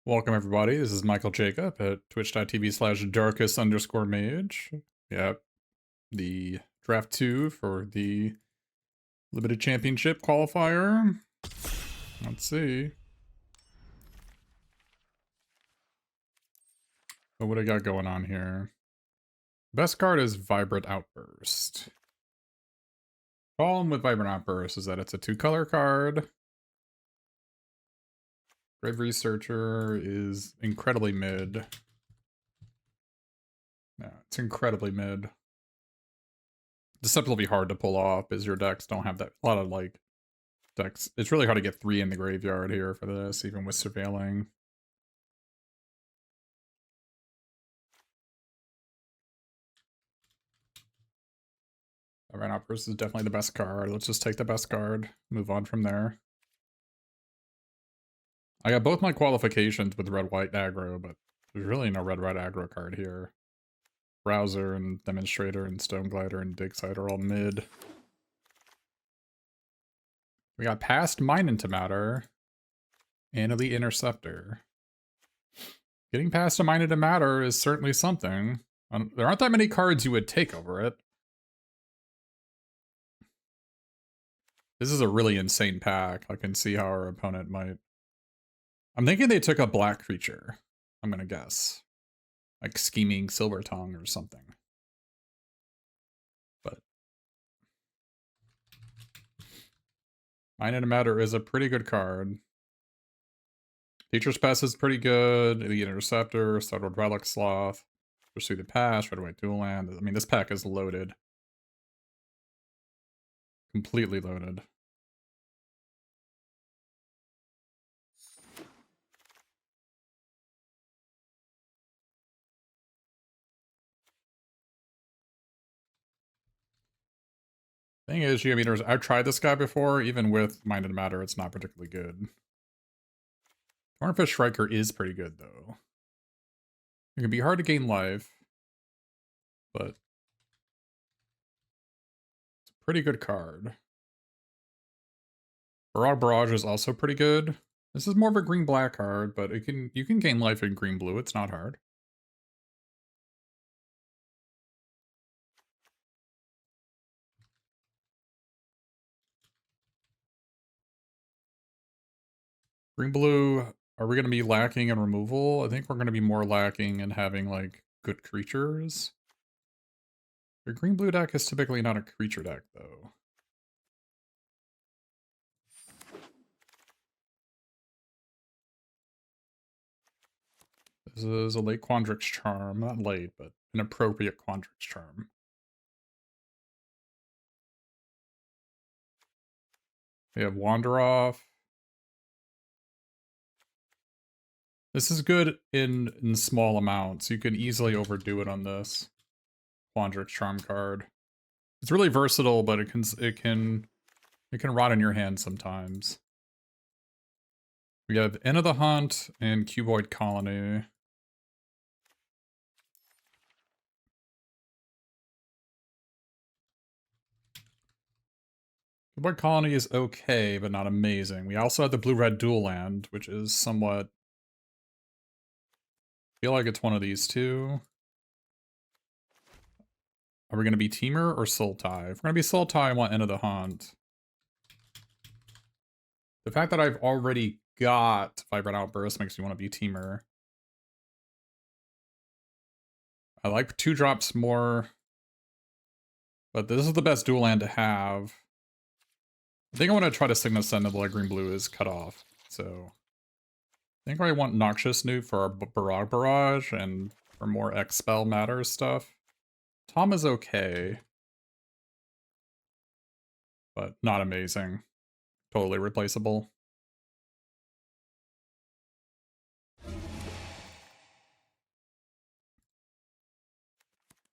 Welcome everybody, this is Michael Jacob at twitch.tv/darkest_mage. Yep, the draft 2 for the limited championship qualifier. Let's see. What do I got going on here? Best card is Vibrant Outburst. Problem with Vibrant Outburst is that it's a 2-color card. Grave Researcher is incredibly mid. Yeah, it's incredibly mid. Deceptively hard to pull off because your decks don't have that a lot of like decks. It's really hard to get 3 in the graveyard here for this, even with surveilling. Vibrant Outburst is definitely the best card. Let's just take the best card, move on from there. I got both my qualifications with red-white aggro, but there's really no red-red aggro card here. Browser and Demonstrator and Stone Glider and Digsite are all mid. We got Past Mine into Matter and Elite Interceptor. Getting past a Mine into Matter is certainly something. There aren't that many cards you would take over it. This is a really insane pack. I can see how our opponent might... I'm thinking they took a black creature. I'm gonna guess. Like Scheming Silver Tongue or something. But Mine into Matter is a pretty good card. Teacher's Pest is pretty good. The Interceptor, Startled Relic Sloth, Pursue the Past, Red White Dual Land. I mean, this pack is loaded. Completely loaded. Thing is, Geometers, I've tried this guy before. Even with Mind and Matter, it's not particularly good. Thornfish Striker is pretty good, though. It can be hard to gain life, but it's a pretty good card. Barrage is also pretty good. This is more of a green-black card, but you can gain life in green-blue. It's not hard. Green-blue, are we going to be lacking in removal? I think we're going to be more lacking in having, like, good creatures. Your green-blue deck is typically not a creature deck, though. This is a late Quandrix Charm. Not late, but an appropriate Quandrix Charm. We have Wander Off. This is good in small amounts. You can easily overdo it on this Quandrix Charm card. It's really versatile, but it can rot in your hand sometimes. We have End of the Hunt and Cuboid Colony. Cuboid Colony is okay, but not amazing. We also have the Blue-Red Dual Land, which is somewhat... I feel like it's one of these two. Are we going to be Teamer or Sultai? If we're going to be Sultai, I want End of the Hunt. The fact that I've already got Vibrant Outburst makes me want to be Teamer. I like 2-drops more, but this is the best dual land to have. I think I want to try to Signal Sentinel like green-blue is cut off, so... I think I want Noxious Newt for our Barrage and for more Expel Matters stuff. Tom is okay, but not amazing. Totally replaceable.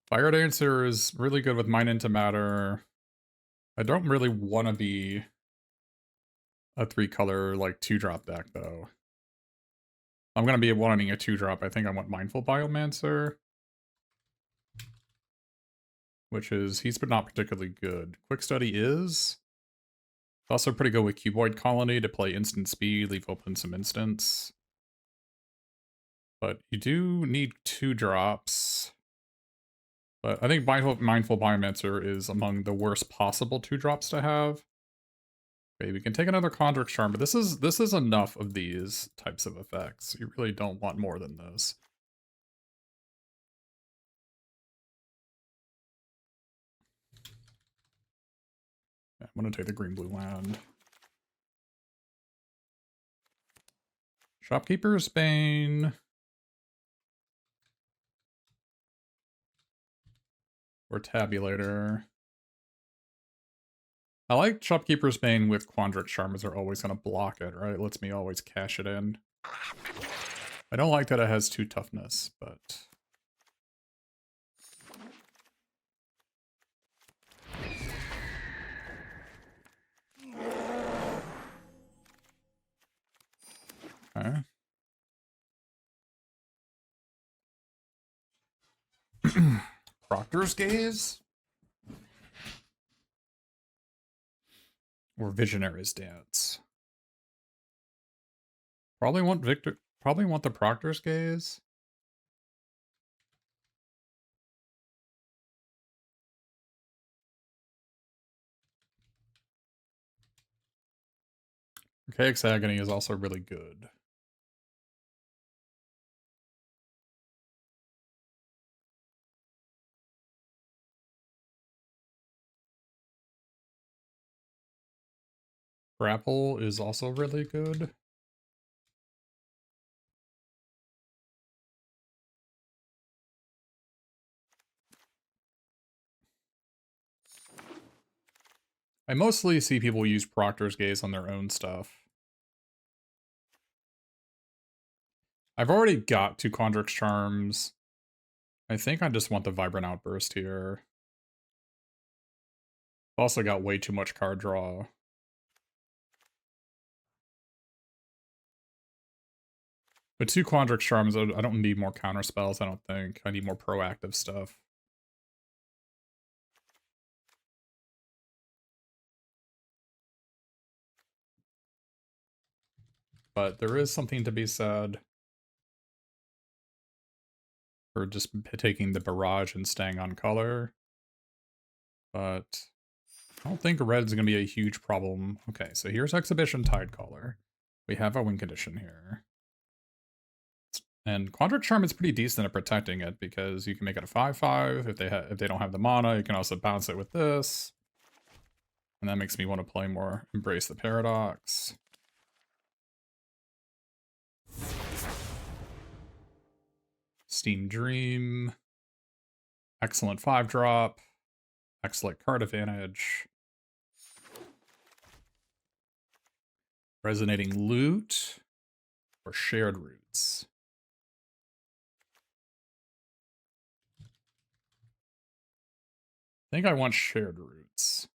Fire Dancer is really good with Mine into Matter. I don't really want to be a 3-color, like, 2-drop deck, though. I'm going to be wanting a 2-drop. I think I want Mindful Biomancer. Which is, he's not particularly good. Quick Study is. Also pretty good with Cuboid Colony to play instant speed, leave open some instants. But you do need 2 drops. But I think Mindful Biomancer is among the worst possible 2 drops to have. Okay, we can take another Condric Charm, but this is enough of these types of effects. You really don't want more than this. Yeah, I'm gonna take the green-blue land. Shopkeeper's Bane. Or Tabulator. I like Shopkeeper's Bane with Quandrix Charm as they're always going to block it, right? It lets me always cash it in. I don't like that it has 2 toughness, but... Okay. Proctor's Gaze? Or Visionary's Dance? Probably want the Proctor's Gaze. Archaic's Agony is also really good. Grapple is also really good. I mostly see people use Proctor's Gaze on their own stuff. I've already got 2 Condrix Charms. I think I just want the Vibrant Outburst here. I've also got way too much card draw. But 2 Quandrix Charms, I don't need more counter spells, I don't think. I need more proactive stuff. But there is something to be said for just taking the barrage and staying on color. But I don't think red's going to be a huge problem. Okay, so here's Exhibition Tidecaller. We have a win condition here. And Quandrix Charm is pretty decent at protecting it because you can make it a 5/5 if they don't have the mana. You can also bounce it with this. And that makes me want to play more Embrace the Paradox. Steam Dream. Excellent 5-drop. Excellent card advantage. Resonating Loot. Or Shared Roots. I think I want Shared Roots.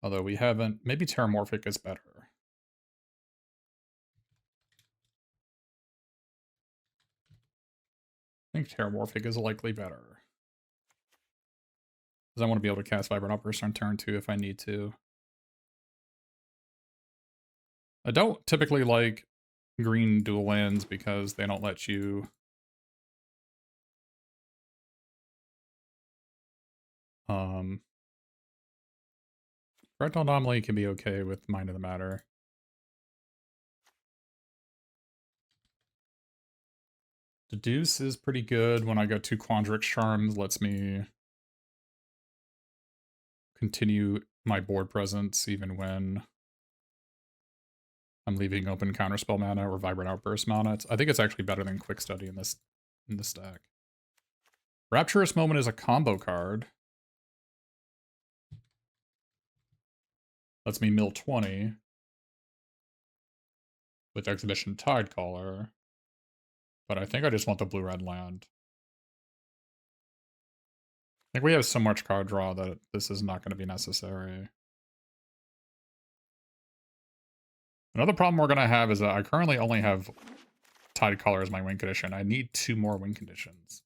Although we haven't... Maybe Terramorphic is better. I think Terramorphic is likely better. Because I want to be able to cast Vibrant Outburst on turn 2 if I need to. I don't typically like green dual lands because they don't let you... Fractal Anomaly can be okay with Mind of the Matter. Deduce is pretty good when I go 2 Quandrix Charms, lets me continue my board presence even when I'm leaving open Counterspell mana or Vibrant Outburst mana. I think it's actually better than Quick Study in this deck. Rapturous Moment is a combo card. Lets me mill 20 with Exhibition Tidecaller. But I think I just want the blue-red land. I think we have so much card draw that this is not going to be necessary. Another problem we're going to have is that I currently only have Tidecaller as my win condition. I need 2 more win conditions.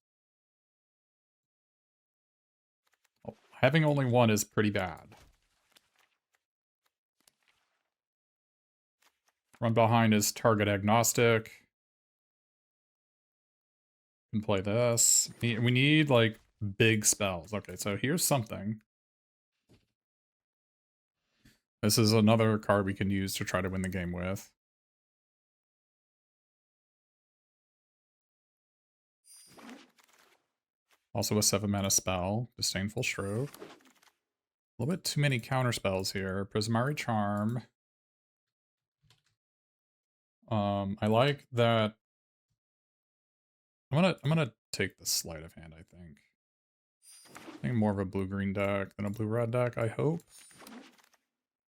Oh, having only 1 is pretty bad. Run behind is Target Agnostic. Can play this. We need like big spells. Okay, so here's something. This is another card we can use to try to win the game with. Also a 7-mana spell, Disdainful Stroke. A little bit too many counter spells here. Prismari Charm. I like that. I'm gonna take the sleight of hand, I think. I think more of a blue-green deck than a blue-red deck, I hope.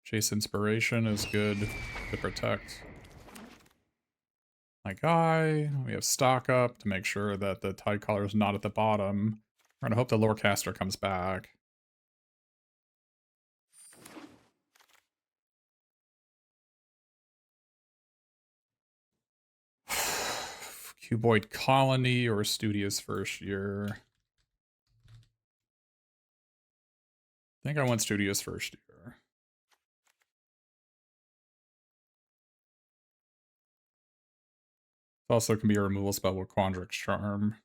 Chase Inspiration is good to protect my guy. We have stock up to make sure that the Tide Collar is not at the bottom. We're gonna hope the Lorecaster comes back. Cuboid Colony or Studious First Year. I think I want Studious First Year. It also can be a removal spell with Quandrix Charm.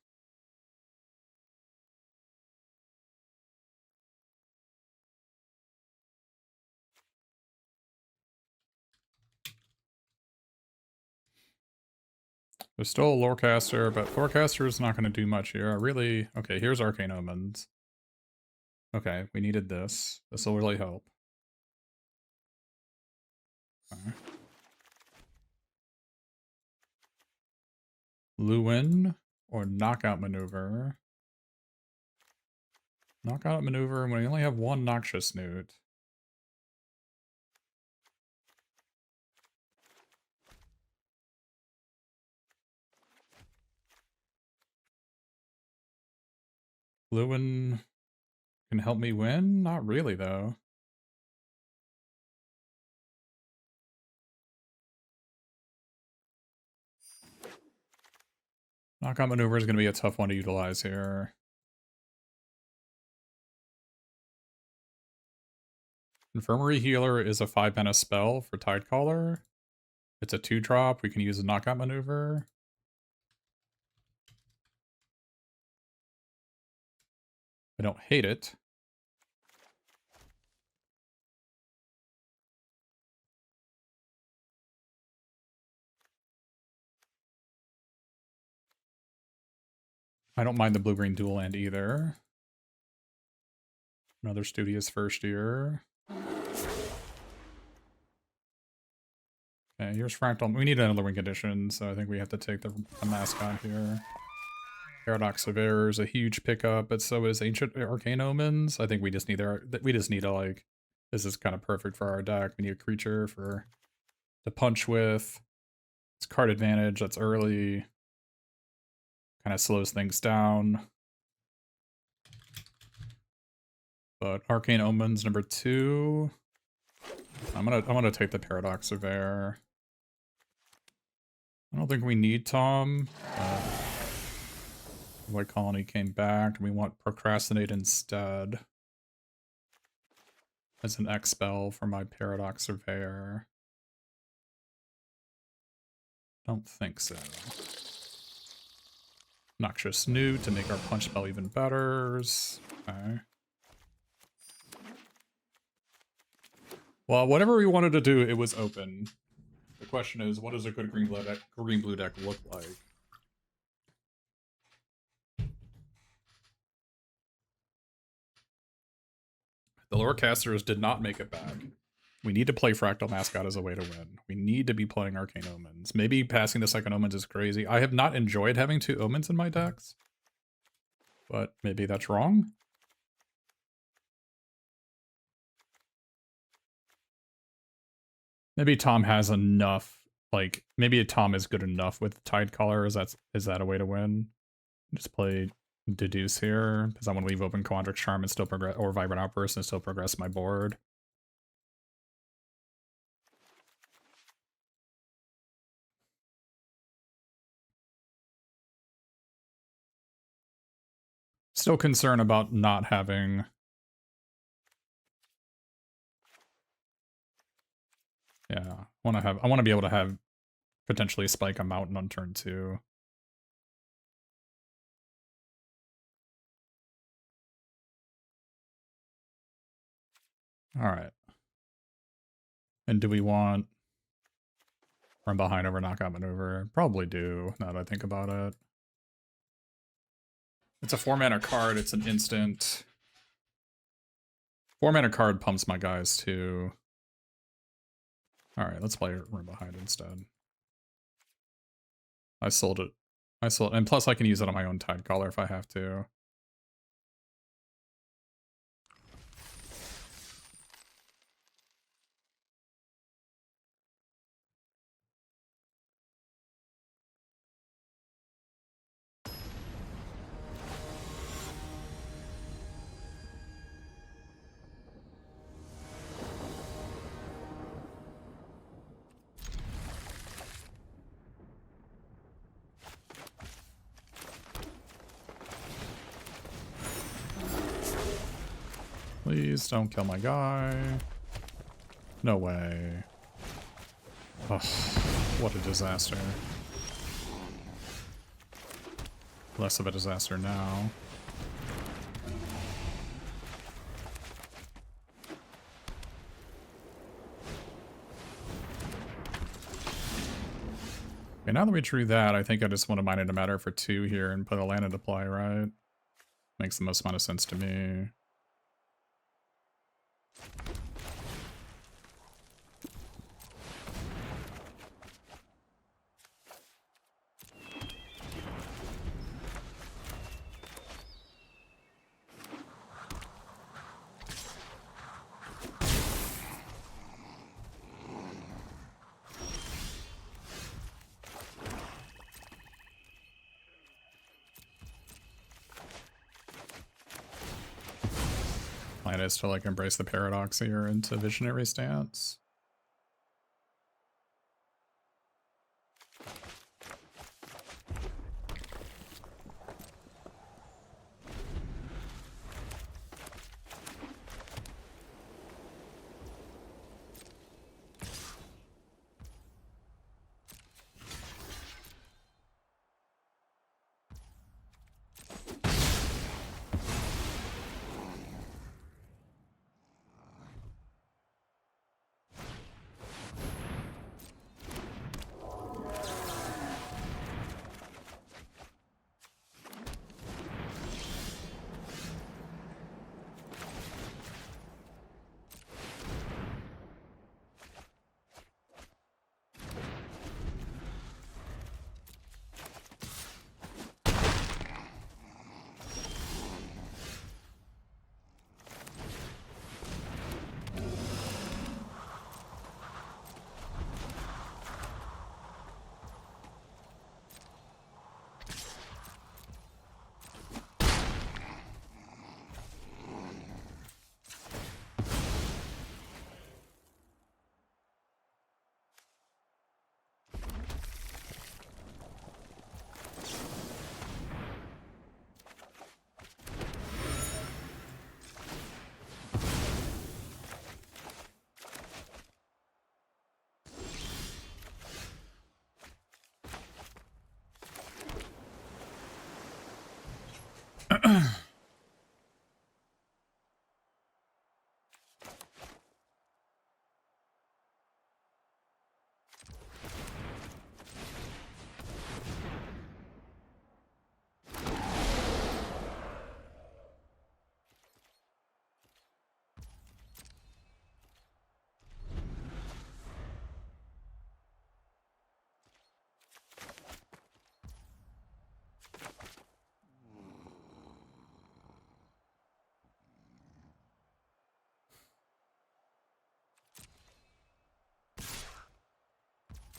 There's still a Lorecaster, but Lorecaster is not going to do much here. Okay, here's Arcane Omens. Okay, we needed this. This will really help. Okay. Lewin or Knockout Maneuver. Knockout Maneuver when we only have one Noxious Newt. Lewin can help me win? Not really, though. Knockout Maneuver is going to be a tough one to utilize here. Infirmary Healer is a 5-mana spell for Tidecaller. It's a 2-drop. We can use a Knockout Maneuver. I don't hate it. I don't mind the blue-green dual land either. Another Studious First Year. Okay, here's Fractal. We need another win condition, so I think we have to take the mascot here. Paradox of Error is a huge pickup, but so is Ancient Arcane Omens. I think we just need to like, this is kind of perfect for our deck. We need a creature to punch with. It's card advantage, that's early. Kind of slows things down. But Arcane Omens number 2. I'm gonna take the Paradox of Air. I don't think we need Tom. White Colony came back, and we want Procrastinate instead. As an X spell for my Paradox Surveyor. Don't think so. Noxious Newt to make our punch spell even better. Okay. Well, whatever we wanted to do, it was open. The question is, what does a good green-blue deck look like? The Lorecasters did not make it back. We need to play Fractal Mascot as a way to win. We need to be playing Arcane Omens. Maybe passing the second Omens is crazy. I have not enjoyed having 2 Omens in my decks. But maybe that's wrong. Maybe Tom has enough, like, maybe Tom is good enough with Tidecaller. Is that a way to win? Just play Deduce here, because I want to leave open Quandrix Charm and still progress, or Vibrant Outburst and still progress my board. Still concerned about not having... Yeah, I want to be able to have potentially spike a mountain on turn 2. Alright. And do we want run behind over knockout maneuver? Probably do, now that I think about it. It's a 4-mana card, it's an instant. 4-mana card pumps my guys too. Alright, let's play run behind instead. I sold it. And plus I can use it on my own Tide Caller if I have to. Please don't kill my guy. No way. Oh, what a disaster. Less of a disaster now. Okay, now that we drew that, I think I just want to mine into matter for 2 here and put a land into play, right? Makes the most amount of sense to me. Plan is to like embrace the paradox here into visionary stance.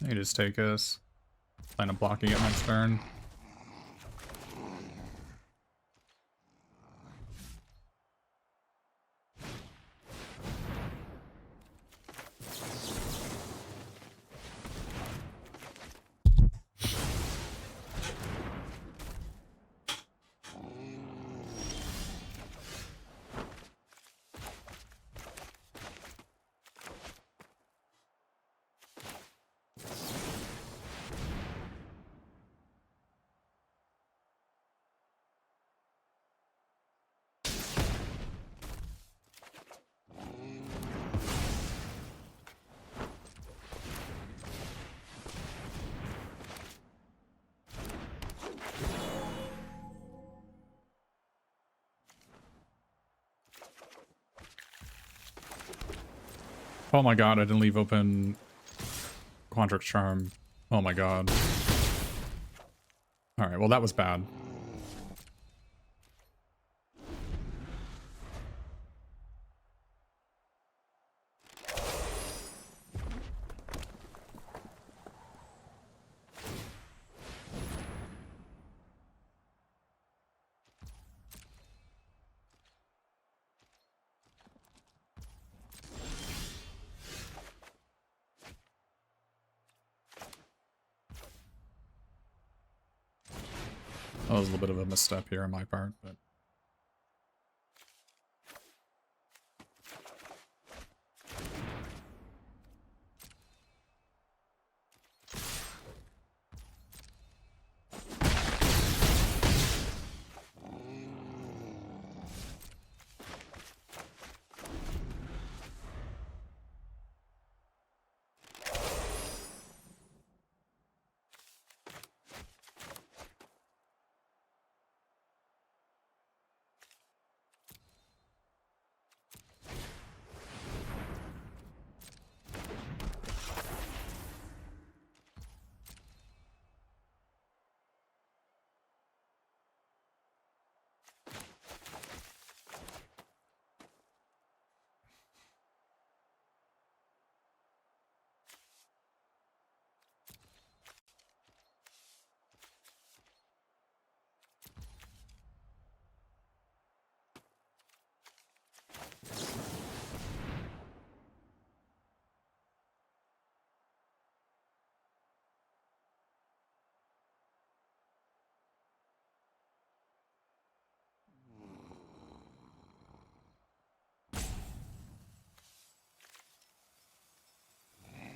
You just take us. Plan on blocking it next turn. Oh my god, I didn't leave open Quandrix Charm. Oh my god. Alright, well that was bad. That was a little bit of a misstep here on my part, but...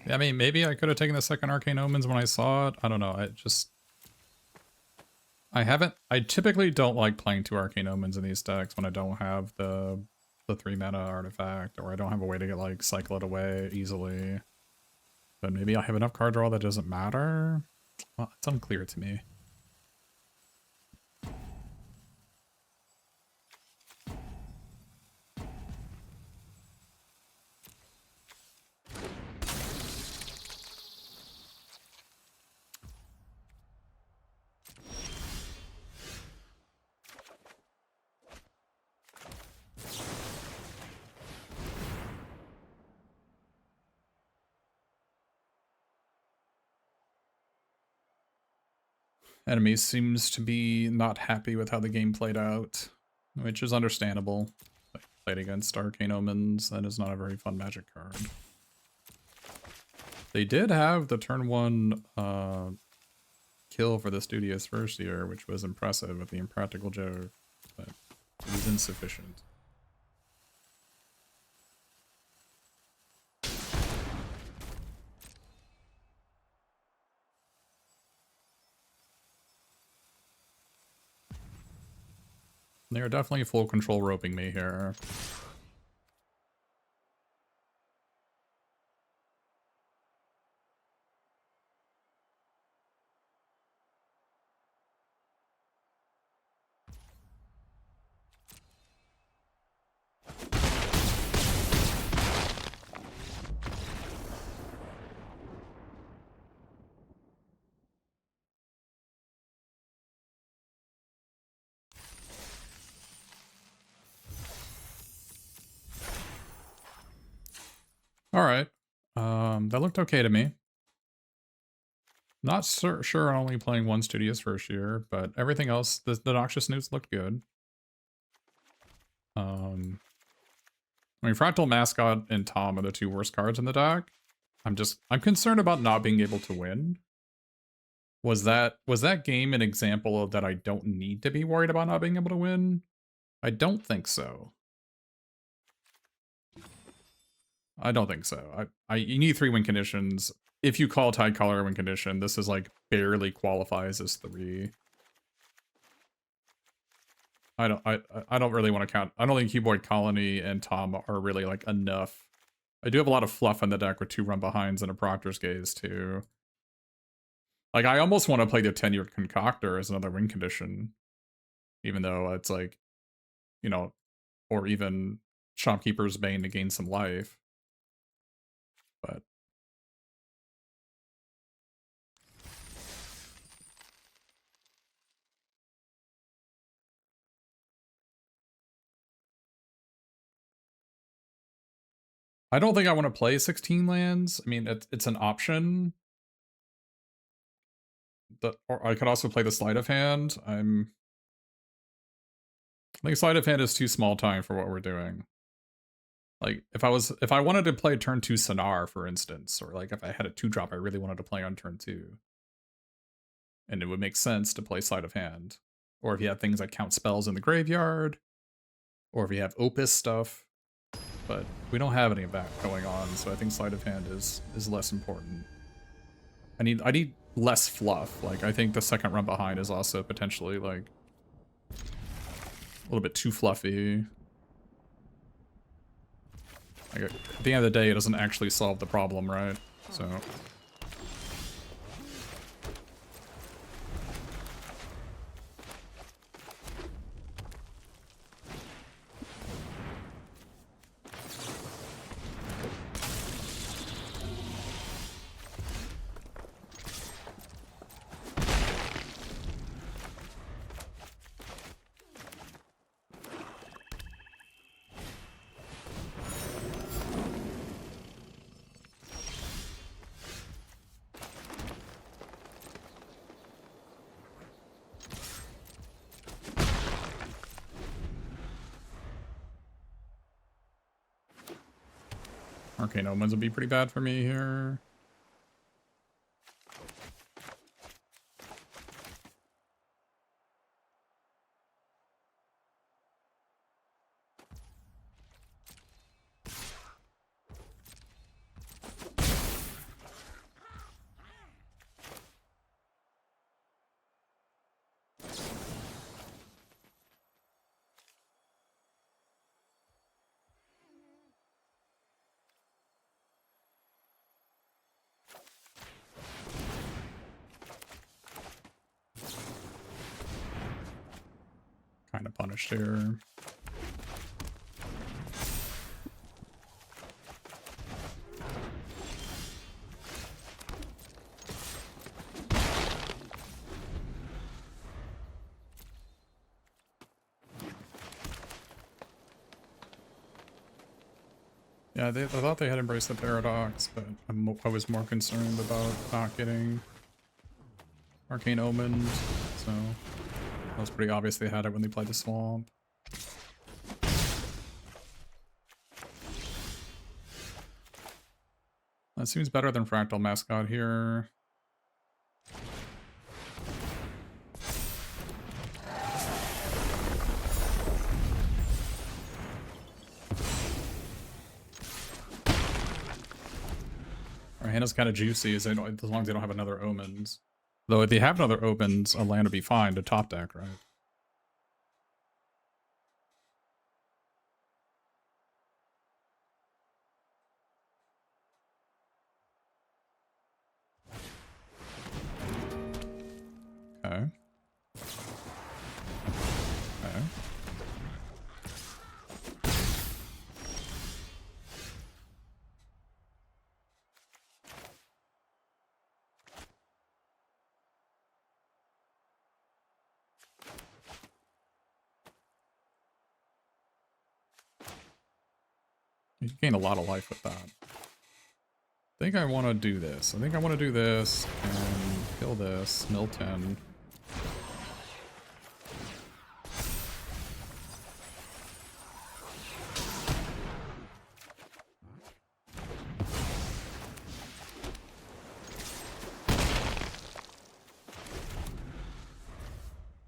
I mean, maybe I could have taken the second Arcane Omens when I saw it. I don't know. I typically don't like playing 2 Arcane Omens in these decks when I don't have the 3 mana artifact, or I don't have a way to get, like, cycle it away easily. But maybe I have enough card draw that doesn't matter? Well, it's unclear to me. Enemy seems to be not happy with how the game played out, which is understandable. Played against Arcane Omens, that is not a very fun Magic card. They did have the turn 1 kill for the Studious first year, which was impressive with the Impractical Joke, but it was insufficient. They are definitely full control roping me here. Alright. That looked okay to me. Not sure on only playing 1 Studious first year, but everything else, the Noxious Newts looked good. I mean, Fractal Mascot and Tom are the 2 worst cards in the deck. I'm concerned about not being able to win. Was that game an example of that I don't need to be worried about not being able to win? I don't think so. I don't think so. You need 3 win conditions. If you call Tide Color a win condition, this is like barely qualifies as 3. I don't really want to count. I don't think Cuboid Colony and Tom are really like enough. I do have a lot of fluff in the deck with 2 run behinds and a Proctor's Gaze too. Like, I almost want to play the Tenured Concoctor as another win condition. Even though it's like, you know, or even Shopkeeper's Bane to gain some life. I don't think I want to play 16 lands. I mean, it's an option. Or I could also play the sleight of hand. I think sleight of hand is too small time for what we're doing. Like, if I wanted to play turn 2 Sonar, for instance, or like if I had a 2-drop I really wanted to play on turn 2, and it would make sense to play sleight of hand. Or if you have things that count spells in the graveyard, or if you have Opus stuff. But we don't have any of that going on, so I think sleight of hand is less important. I need less fluff. Like, I think the second run behind is also potentially like a little bit too fluffy. Like, at the end of the day, it doesn't actually solve the problem, right? So. Arcane Omens would be pretty bad for me here. Kind of punished here. Yeah, I thought they had embraced the paradox, but I was more concerned about not getting Arcane Omens, so it was pretty obvious they had it when they played the swamp. That seems better than Fractal Mascot here. Our hand is kind of juicy as long as they don't have another Omens. Though if they have another Omens, a land would be fine to top deck, right? Okay. Okay. You gain a lot of life with that. I think I want to do this. I think I want to do this and kill this. Mill 10.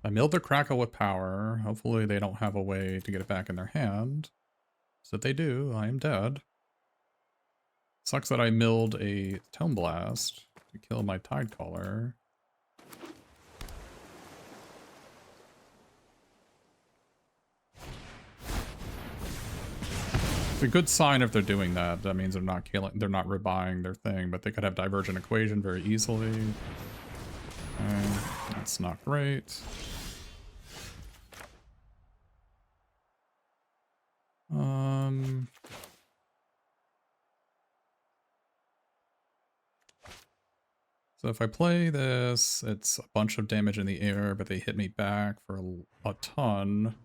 I milled the Crackle with power. Hopefully they don't have a way to get it back in their hand. So if they do, I am dead. Sucks that I milled a Tome Blast to kill my Tidecaller. It's a good sign if they're doing that. That means they're not rebuying their thing, but they could have Divergent Equation very easily. That's not great. So if I play this, it's a bunch of damage in the air, but they hit me back for a ton.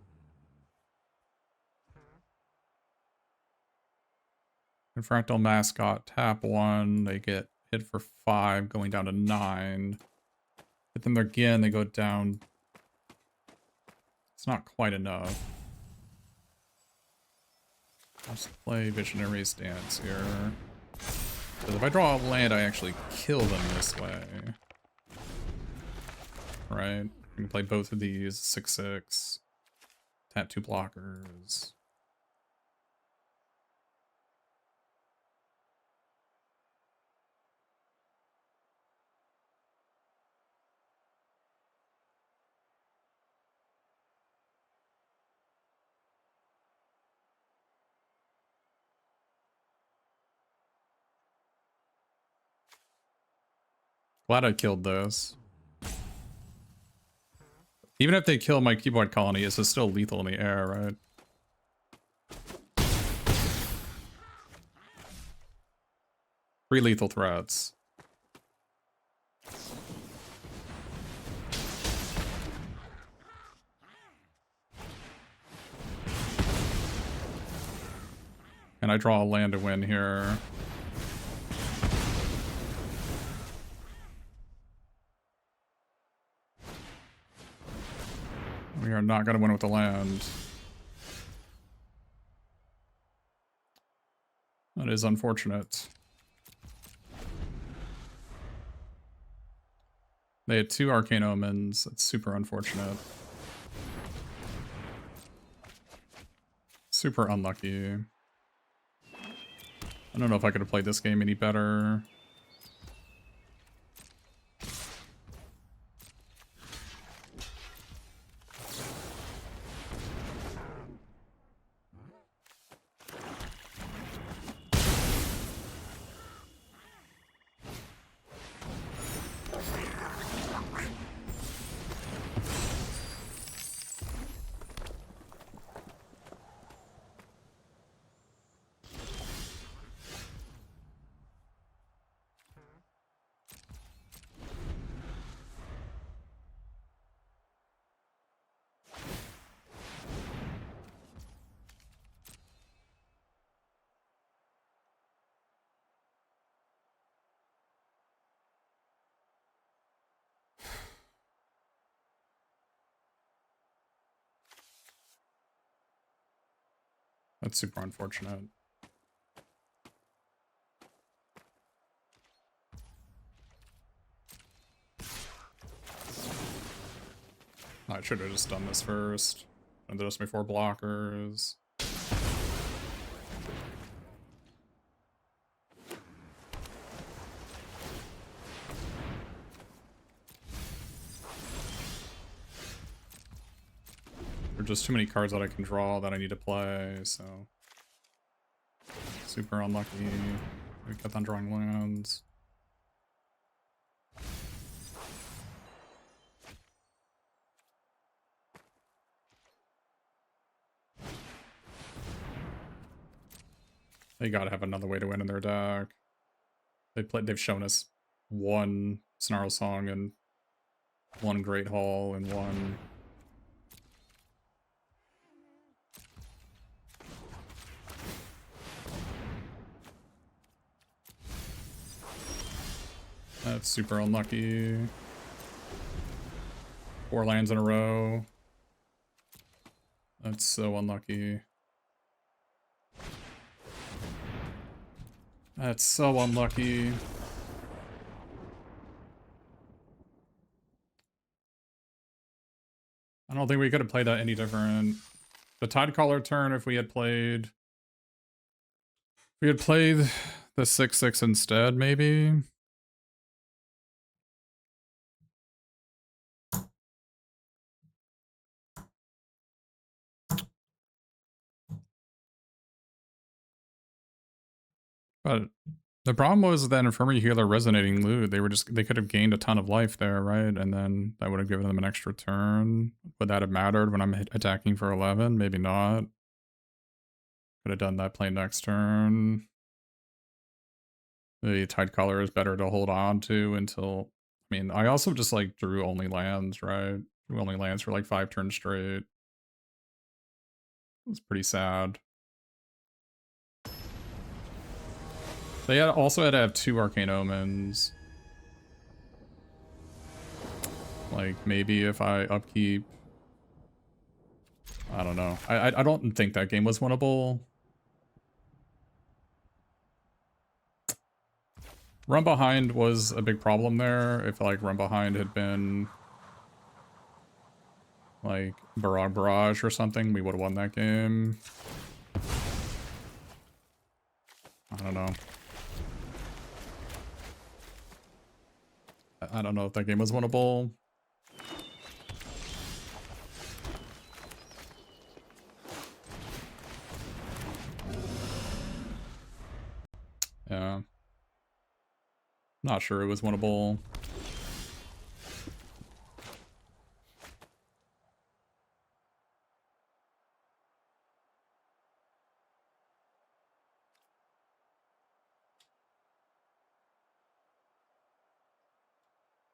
Fractal Mascot, tap 1, they get hit for 5, going down to 9. Hit them again, they go down. It's not quite enough. Let's play Visionary's Dance here. Because if I draw a land, I actually kill them this way. Right? We can play both of these, 6/6. Tap 2 blockers. Glad I killed this. Even if they kill my keyboard colony, it's still lethal in the air, right? Three lethal threats. And I draw a land to win here. We are not going to win with the land. That is unfortunate. They had 2 Arcane Omens. That's super unfortunate. Super unlucky. I don't know if I could have played this game any better. That's super unfortunate. I should have just done this first. And this before blockers. There are just too many cards that I can draw that I need to play, so... Super unlucky. We kept on drawing lands. They gotta have another way to win in their deck. They've shown us 1 Snarl Song and 1 Great Hall and 1... That's super unlucky. 4 lands in a row. That's so unlucky. That's so unlucky. I don't think we could have played that any different. The Tidecaller turn, if we had played... If we had played the 6/6 instead, maybe? But the problem was that Infirmary Healer resonating loot. They could have gained a ton of life there, right? And then that would have given them an extra turn. Would that have mattered when I'm attacking for 11? Maybe not. Could have done that play next turn. The Tidecaller is better to hold on to until... I mean, I also just like drew only lands, right? Drew only lands for like 5 turns straight. It's pretty sad. They also had to have 2 Arcane Omens. Like, maybe if I upkeep... I don't know. I don't think that game was winnable. Run behind was a big problem there. If, like, run behind had been... like, Barrage or something, we would have won that game. I don't know. I don't know if that game was winnable. Yeah. Not sure it was winnable.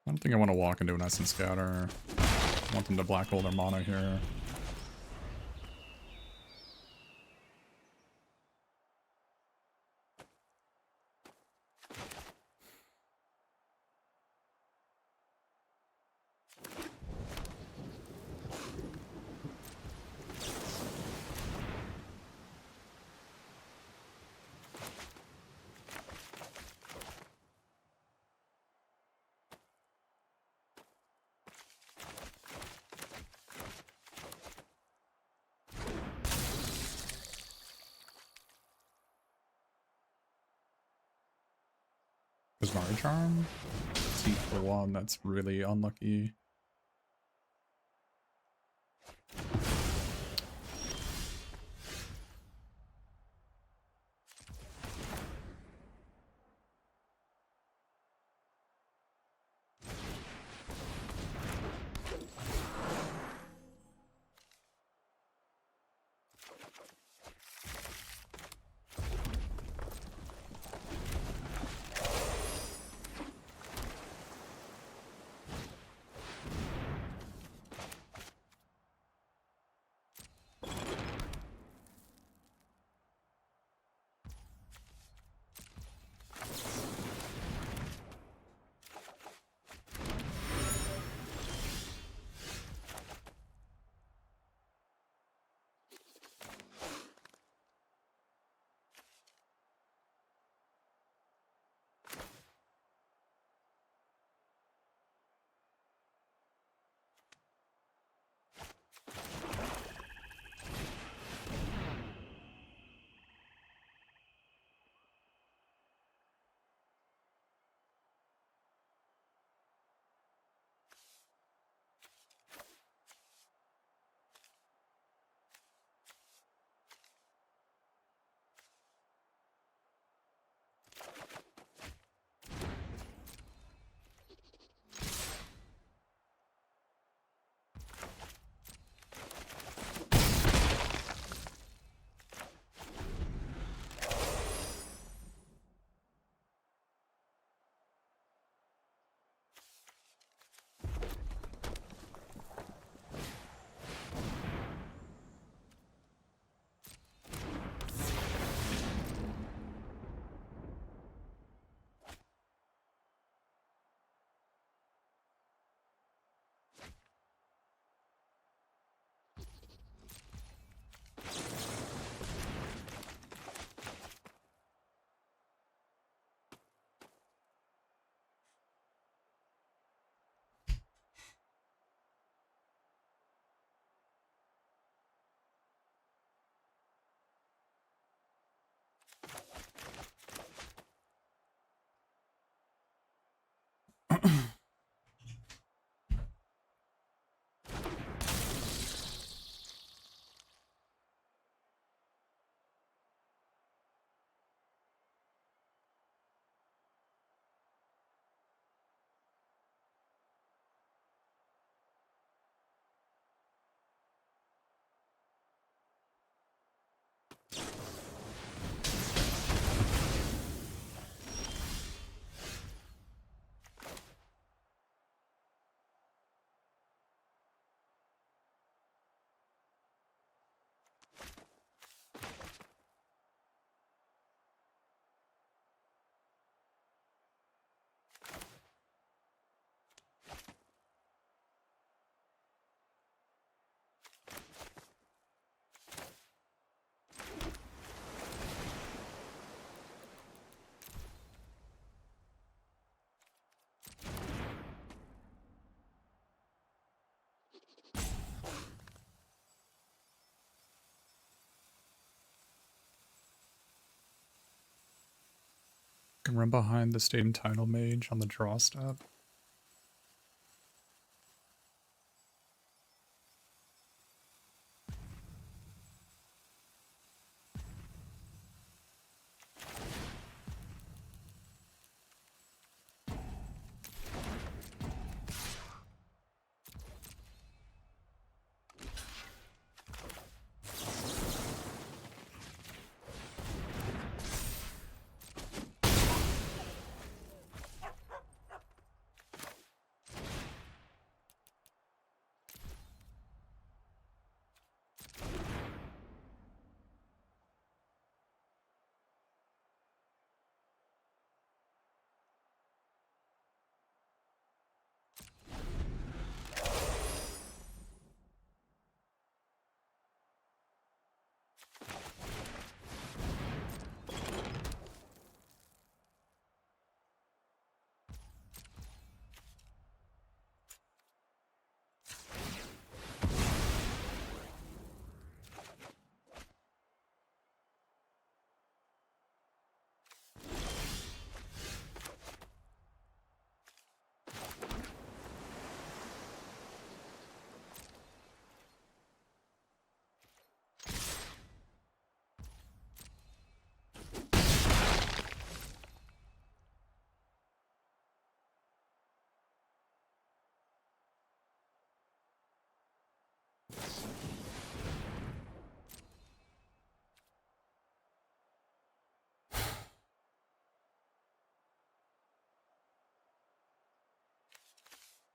I don't think I want to walk into an Essence Scatter. I want them to black hole their mana here. Prismari Charm? Seat for 1, that's really unlucky. Can run behind the stadium title mage on the draw step.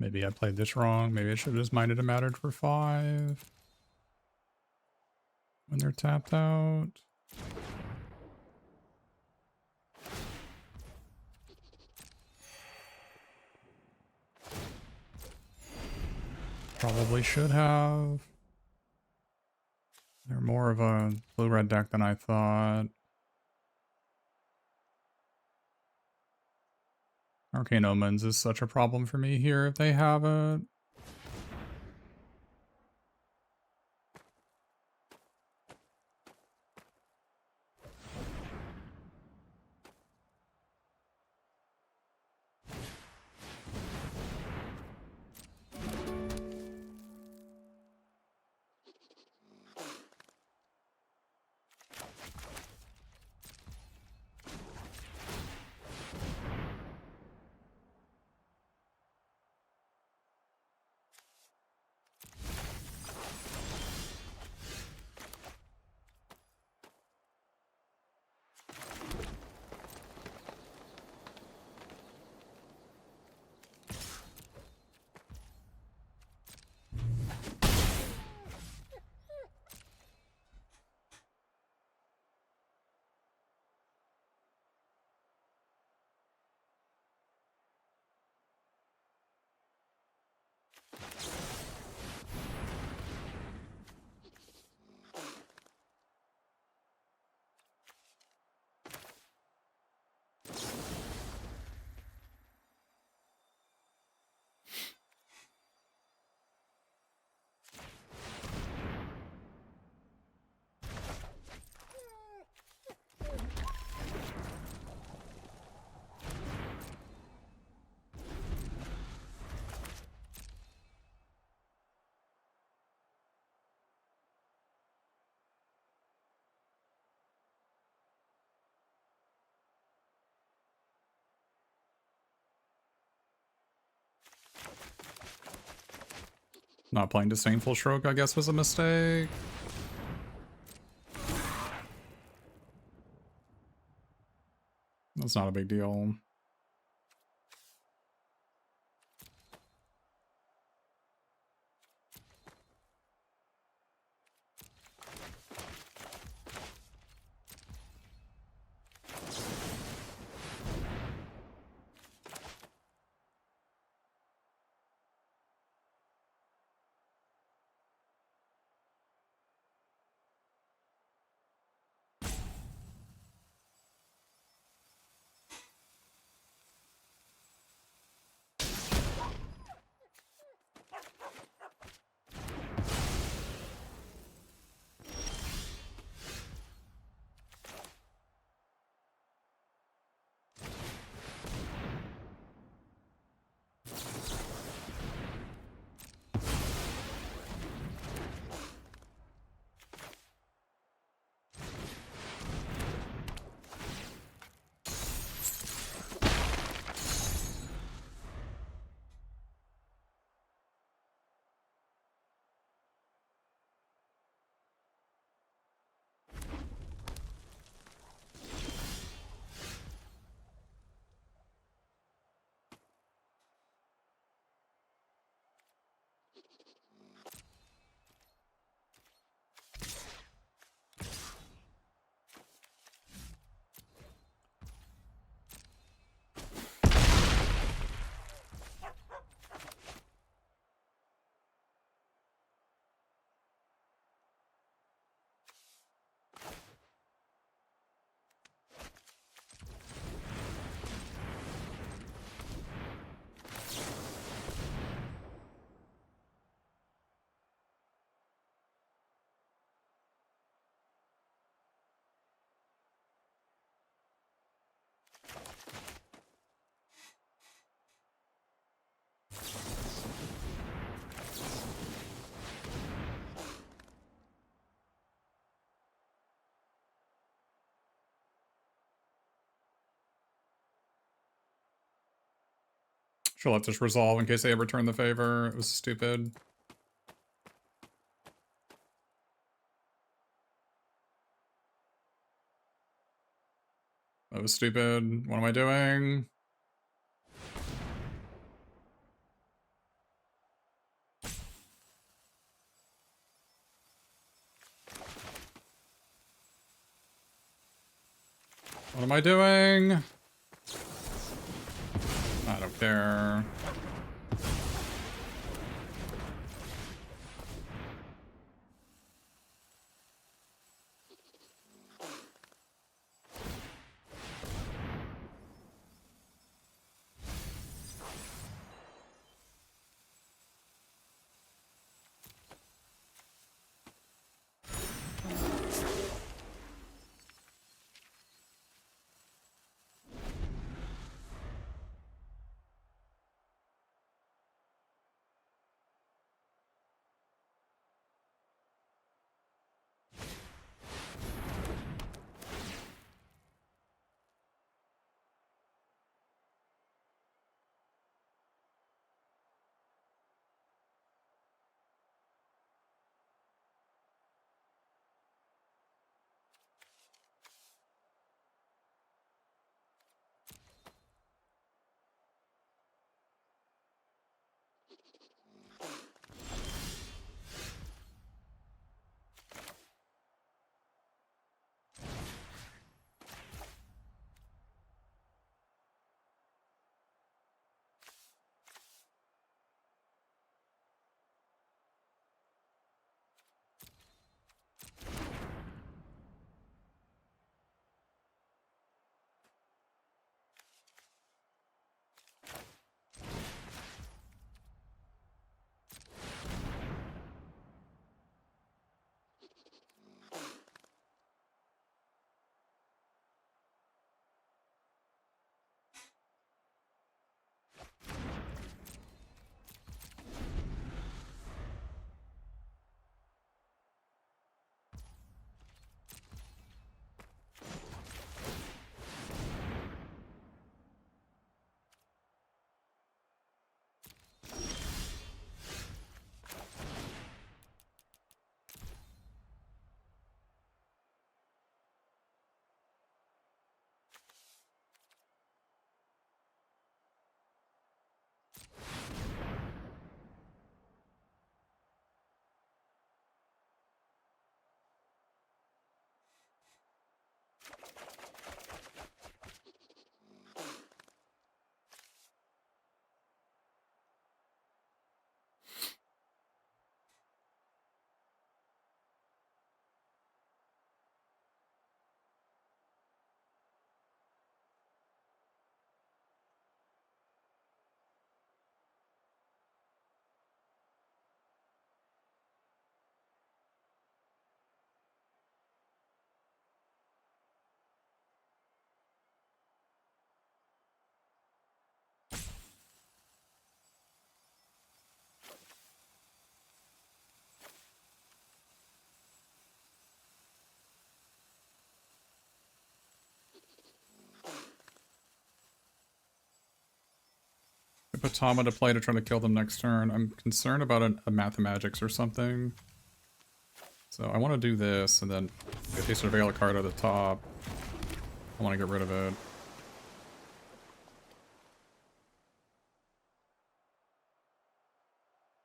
Maybe I played this wrong. Maybe I should have just minded it mattered for 5 when they're tapped out. Probably should have. They're more of a blue-red deck than I thought. Arcane Omens is such a problem for me here if they have it. Not playing Disdainful Stroke, I guess, was a mistake. That's not a big deal. Should let this resolve in case they ever turn the favor. It was stupid. That was stupid. What am I doing? What am I doing? I don't care. I put Tama to play to try to kill them next turn. I'm concerned about a Mathemagics or something. So I want to do this, and then get the Surveil card at the top. I want to get rid of it.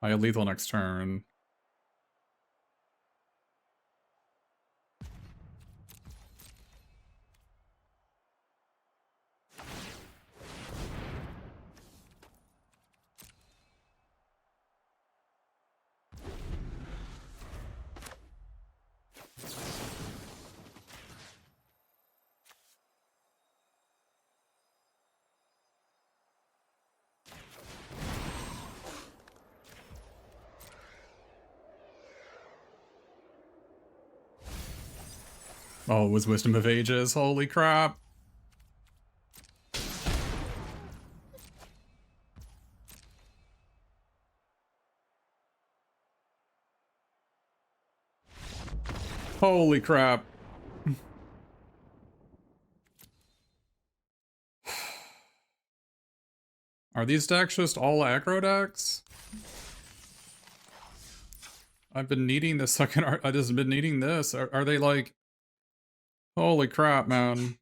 I have lethal next turn. Oh, it was Wisdom of Ages. Holy crap. Holy crap. Are these decks just all aggro decks? I've been needing the second art. I just been needing this. Are they like... Holy crap, man.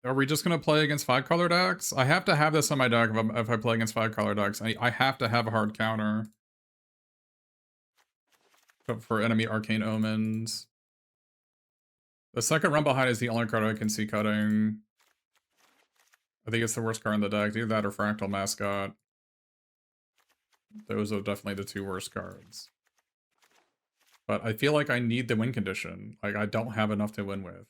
Are we just going to play against 5-color decks? I have to have this on my deck if I play against 5-color decks. I have to have a hard counter. For enemy Arcane Omens. The second run behind is the only card I can see cutting. I think it's the worst card in the deck. Either that or Fractal Mascot. Those are definitely the two worst cards. But I feel like I need the win condition. Like, I don't have enough to win with.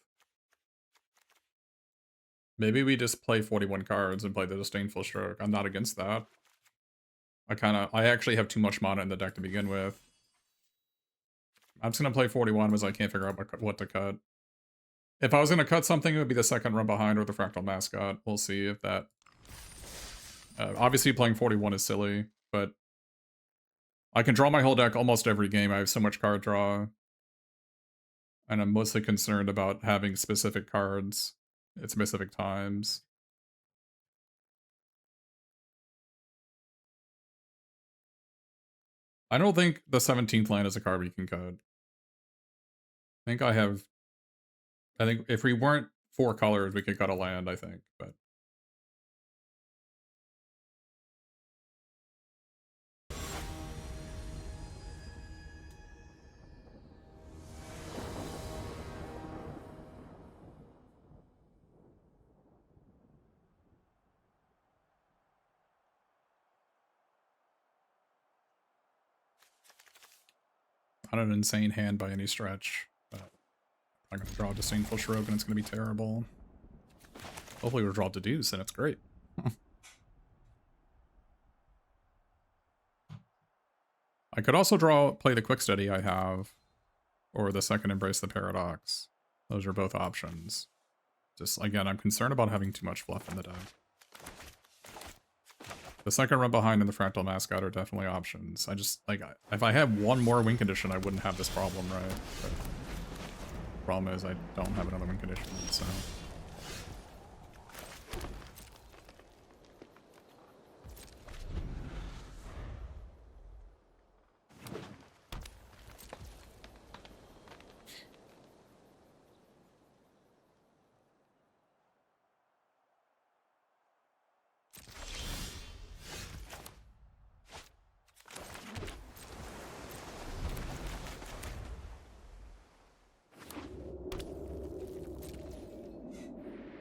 Maybe we just play 41 cards and play the Disdainful Stroke. I'm not against that. I actually have too much mana in the deck to begin with. I'm just gonna play 41 because I can't figure out what to cut. If I was gonna cut something, it would be the second run behind or the Fractal Mascot. We'll see if that... obviously playing 41 is silly, but... I can draw my whole deck almost every game. I have so much card draw. And I'm mostly concerned about having specific cards at specific times. I don't think the 17th land is a card we can cut. I think if we weren't 4 colors, we could cut a land, I think, but... Not an insane hand by any stretch, but I'm going to draw a Disdainful Stroke and it's going to be terrible. Hopefully we'll draw Deduce and it's great. I could also play the Quick Study I have, or the second Embrace the Paradox. Those are both options. Just, again, I'm concerned about having too much fluff in the deck. The second run behind and the Fractal Mascot are definitely options. I just, like, if I had one more win condition, I wouldn't have this problem, right? But the problem is I don't have another win condition, so...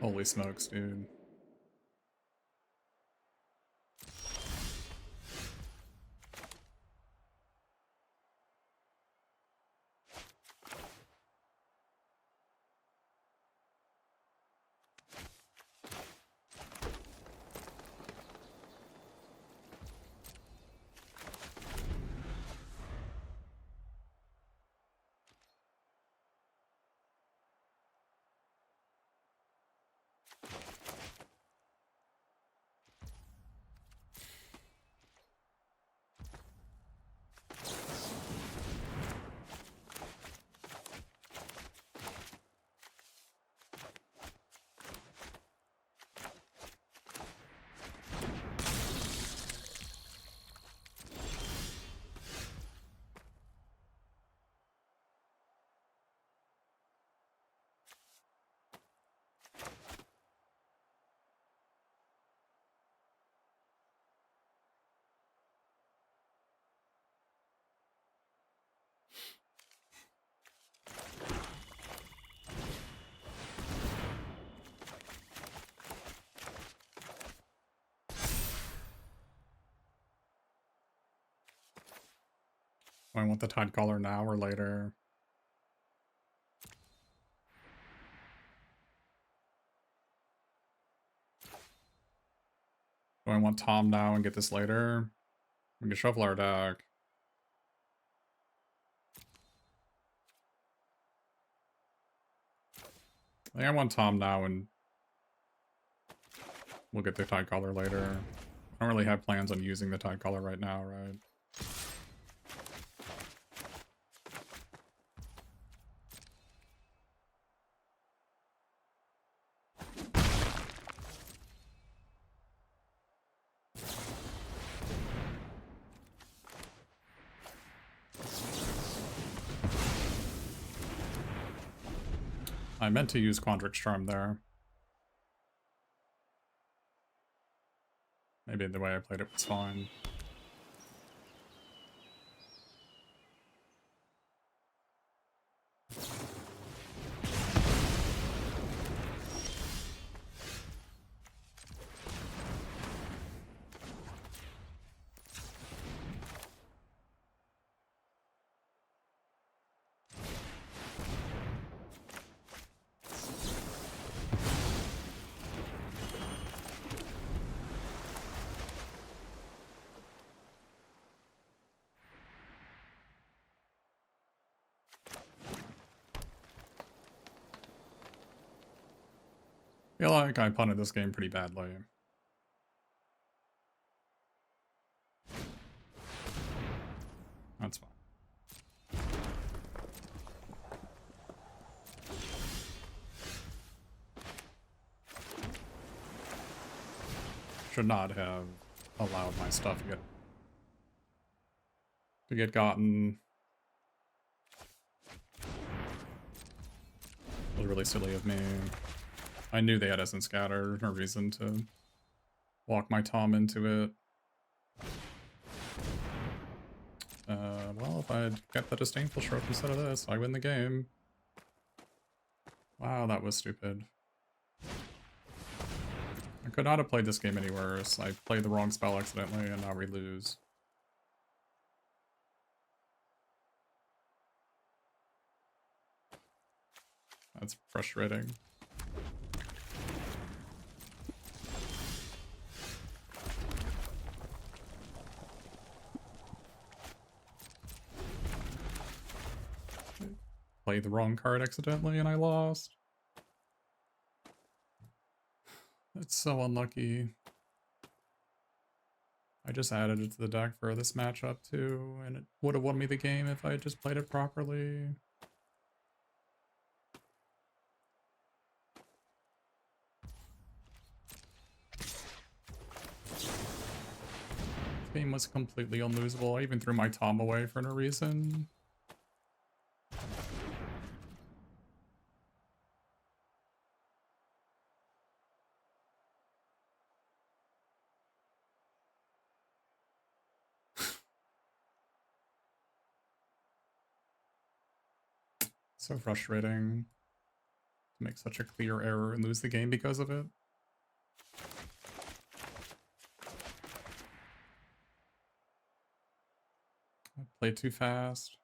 Holy smokes, dude. Do I want the Tide Caller now or later? Do I want Tom now and get this later? We can shuffle our deck. I think I want Tom now and we'll get the Tide Caller later. I don't really have plans on using the Tide Caller right now, right? I meant to use Quandrix Charm there. Maybe the way I played it was fine. I feel like I punted this game pretty badly. That's fine. Should not have allowed my stuff to get gotten. It was really silly of me. I knew they had Essence Scatter, no reason to walk my Tom into it. Well, if I'd kept the Disdainful Stroke instead of this, I win the game. Wow, that was stupid. I could not have played this game any worse. I played the wrong spell accidentally, and now we lose. That's frustrating. Played the wrong card accidentally and I lost. It's so unlucky. I just added it to the deck for this matchup too, and it would have won me the game if I had just played it properly. This game was completely unlosable. I even threw my Tom away for no reason. So frustrating to make such a clear error and lose the game because of it. I played too fast.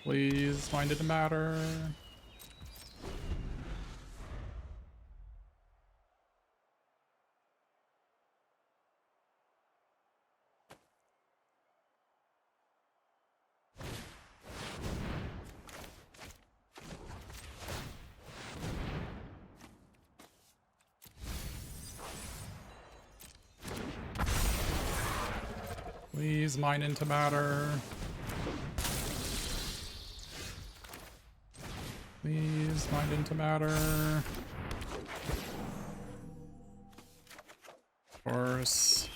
Please, why did it matter? Please mine into matter. Please mine into matter. Of course.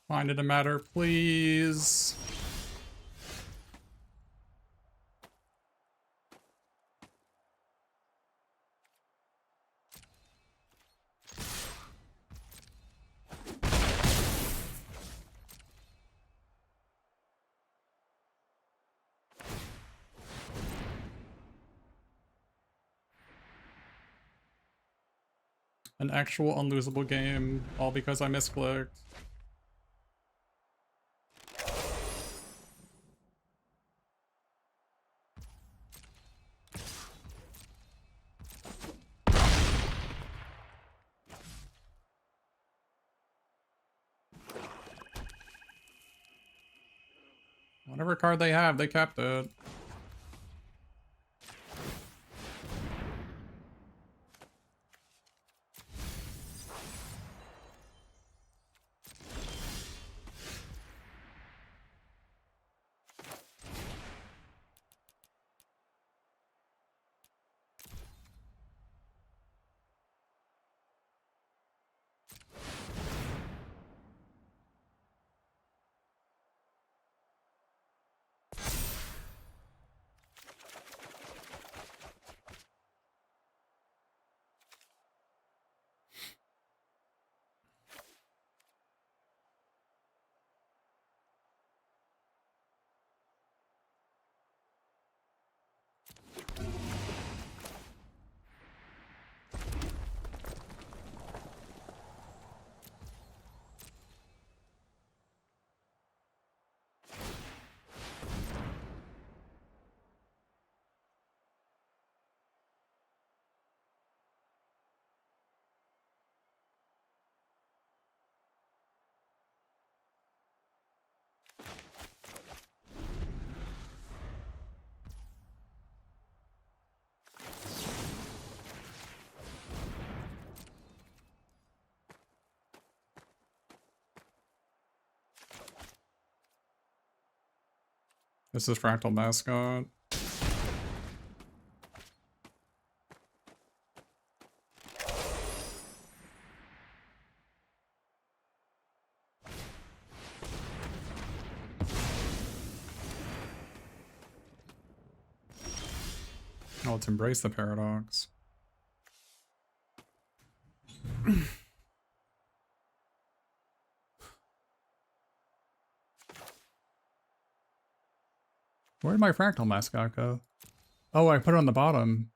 Find it a matter, please. An actual unlosable game, all because I misclicked. Whatever card they have, they kept it. This is Fractal Mascot. Oh, let's embrace the paradox. Where'd my Fractal Mascot go? Oh, I put it on the bottom.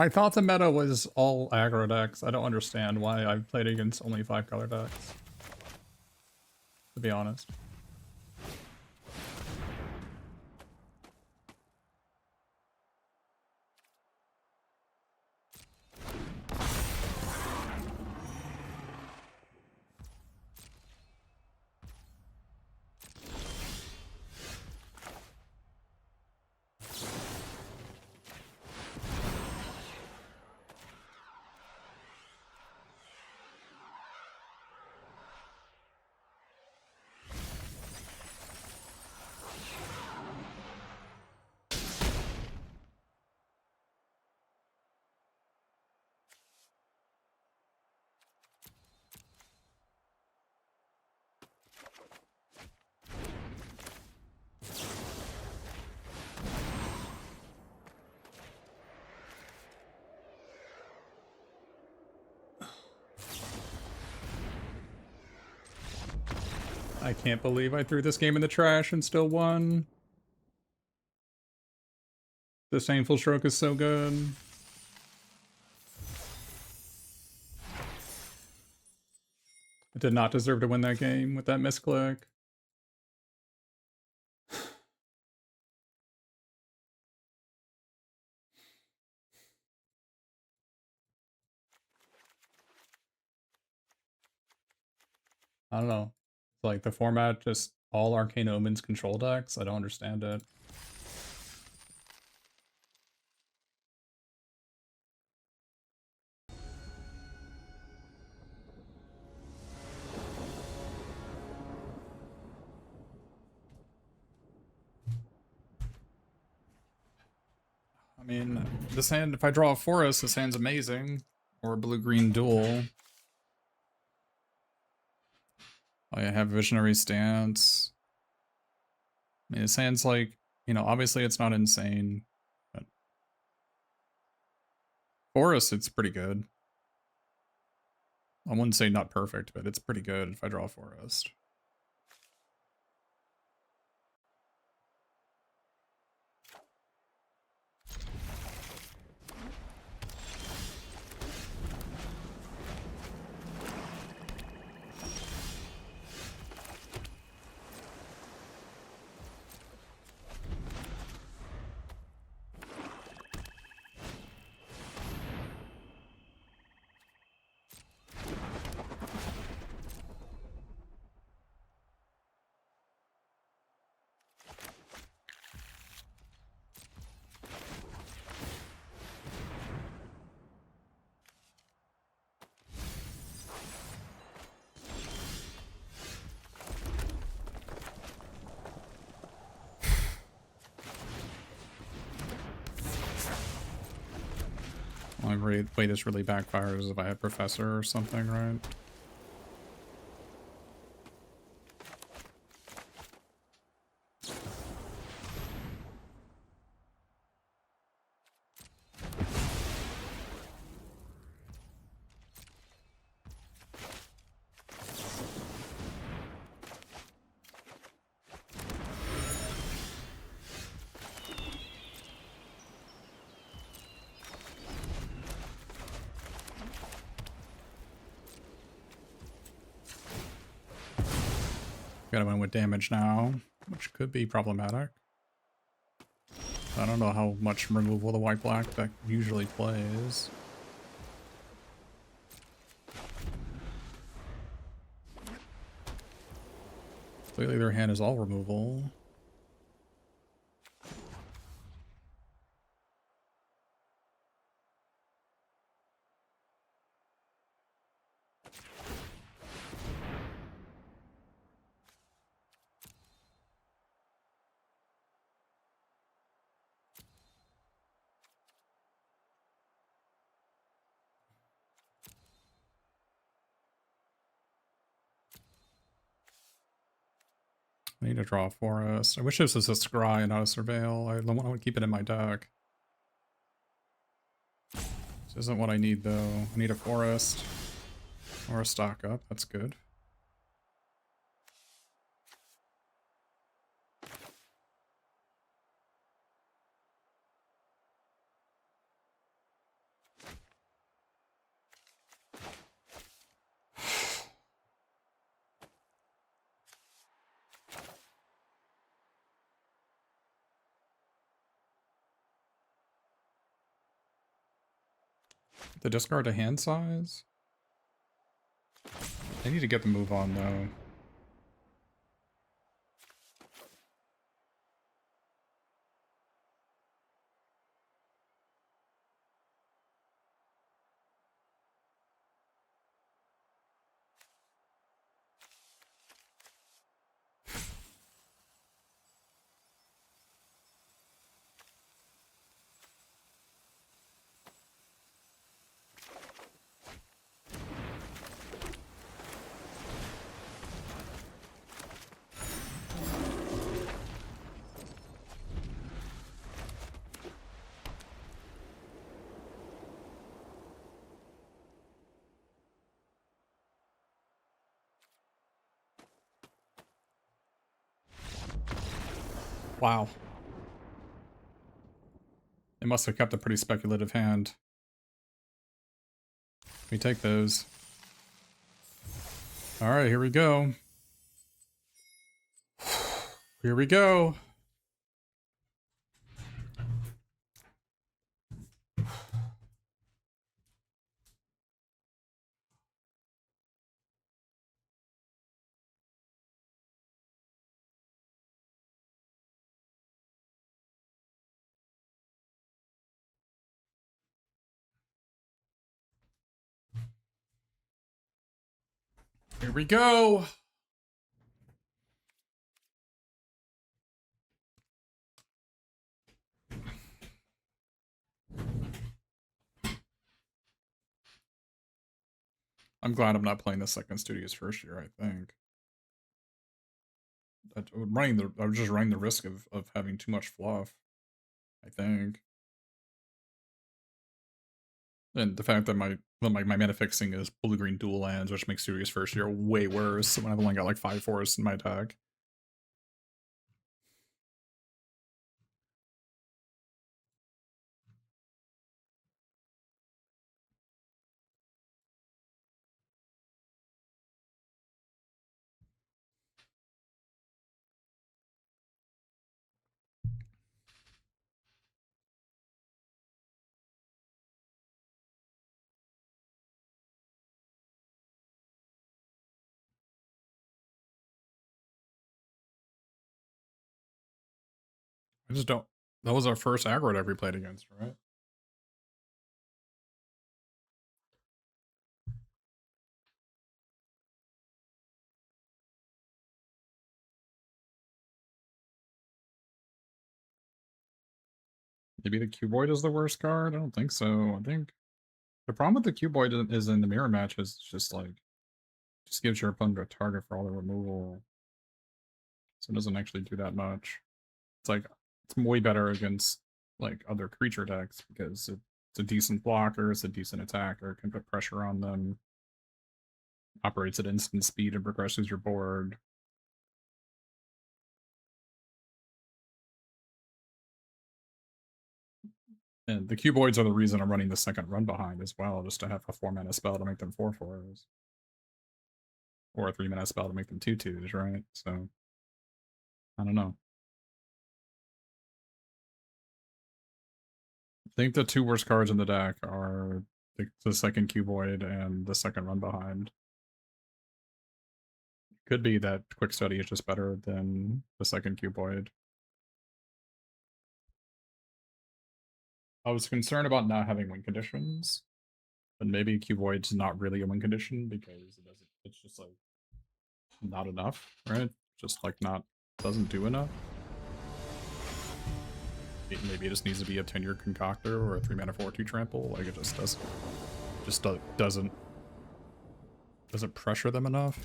I thought the meta was all aggro decks. I don't understand why I've played against only 5-color decks, to be honest. I can't believe I threw this game in the trash and still won. This Painful Stroke is so good. I did not deserve to win that game with that misclick. I don't know. It's like the format, just all Arcane Omens control decks. I don't understand it. I mean, this hand, if I draw a forest, this hand's amazing. Or a blue-green duel. I have Visionary Stance. I mean, this hand's like, you know, obviously it's not insane, but forest, it's pretty good. I wouldn't say not perfect, but it's pretty good if I draw a forest. Only way this really backfires if I have Professor or something, right? Gotta win with damage now, which could be problematic. I don't know how much removal the white-black deck usually plays. Clearly their hand is all removal. I need to draw a forest. I wish this was a scry and not a surveil. I want to keep it in my deck. This isn't what I need though. I need a forest or a stock up. That's good. The discard to hand size? I need to get the move on though. Wow. It must have kept a pretty speculative hand. We take those. Alright, here we go. Here we go. Here we go. I'm glad I'm not playing the second Studios first year, I think. I was just running the risk of having too much fluff, I think. And the fact that my mana fixing is blue-green dual lands, which makes Studios first year way worse when I've only got like 5 forests in my deck. I just don't. That was our first aggro deck we played against, right? Maybe the Cuboid is the worst card? I don't think so. I think the problem with the Cuboid is in the mirror match is just like, just gives your opponent a target for all the removal. So it doesn't actually do that much. It's like, it's way better against like other creature decks because it's a decent blocker, it's a decent attacker, can put pressure on them, operates at instant speed and progresses your board. And the Cuboids are the reason I'm running the second run behind as well, just to have a 4-mana spell to make them 4/4s. Or a 3-mana spell to make them 2/2s, right? So, I don't know. I think the 2 worst cards in the deck are the second Cuboid and the second run behind. Could be that Quick Study is just better than the second Cuboid. I was concerned about not having win conditions, but maybe Cuboid's not really a win condition because it's just like not enough, right? Just like doesn't do enough. Maybe it just needs to be a 10-year concoctor or a 3-mana 4/2 trample. Like it just doesn't pressure them enough.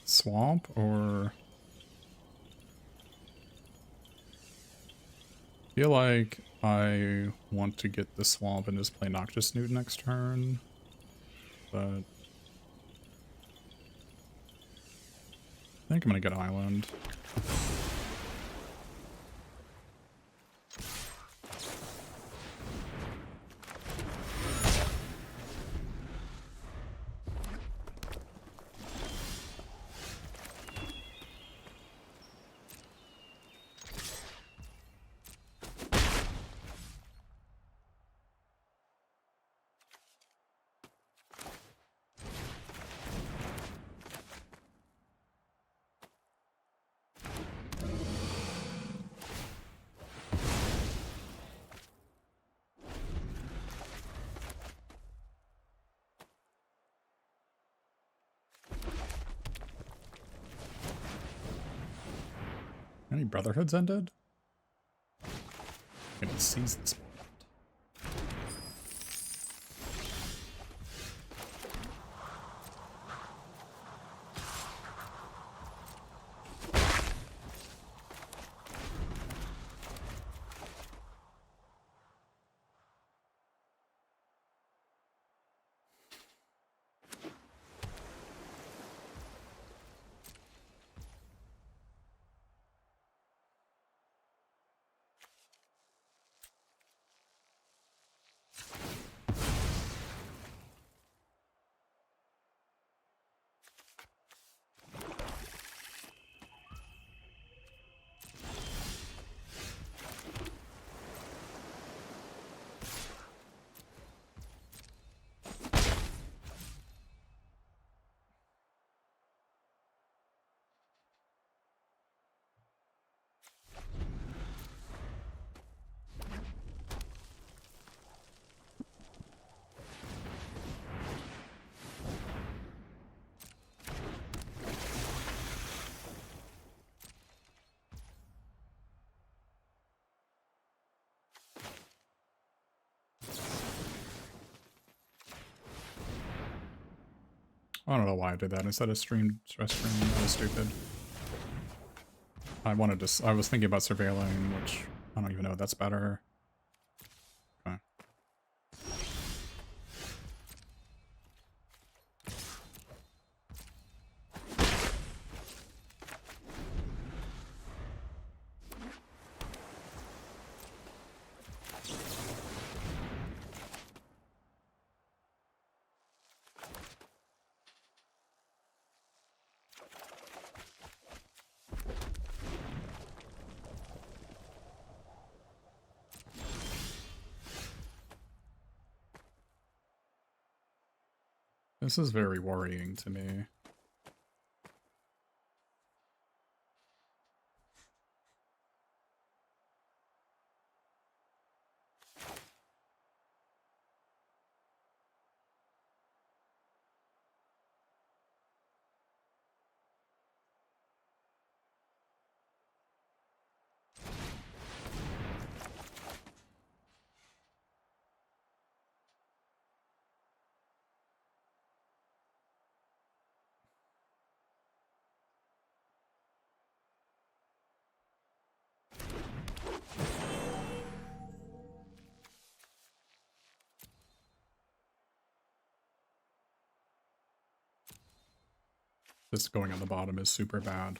Swamp or I feel like I want to get the swamp and just play Noctis Snoot next turn, but I think I'm gonna get Island. Any Brotherhoods ended? I'm gonna seize this moment. I don't know why I did that. Instead of stress stream, that was stupid. I was thinking about surveilling, which I don't even know if that's better. Okay. This is very worrying to me. This going on the bottom is super bad.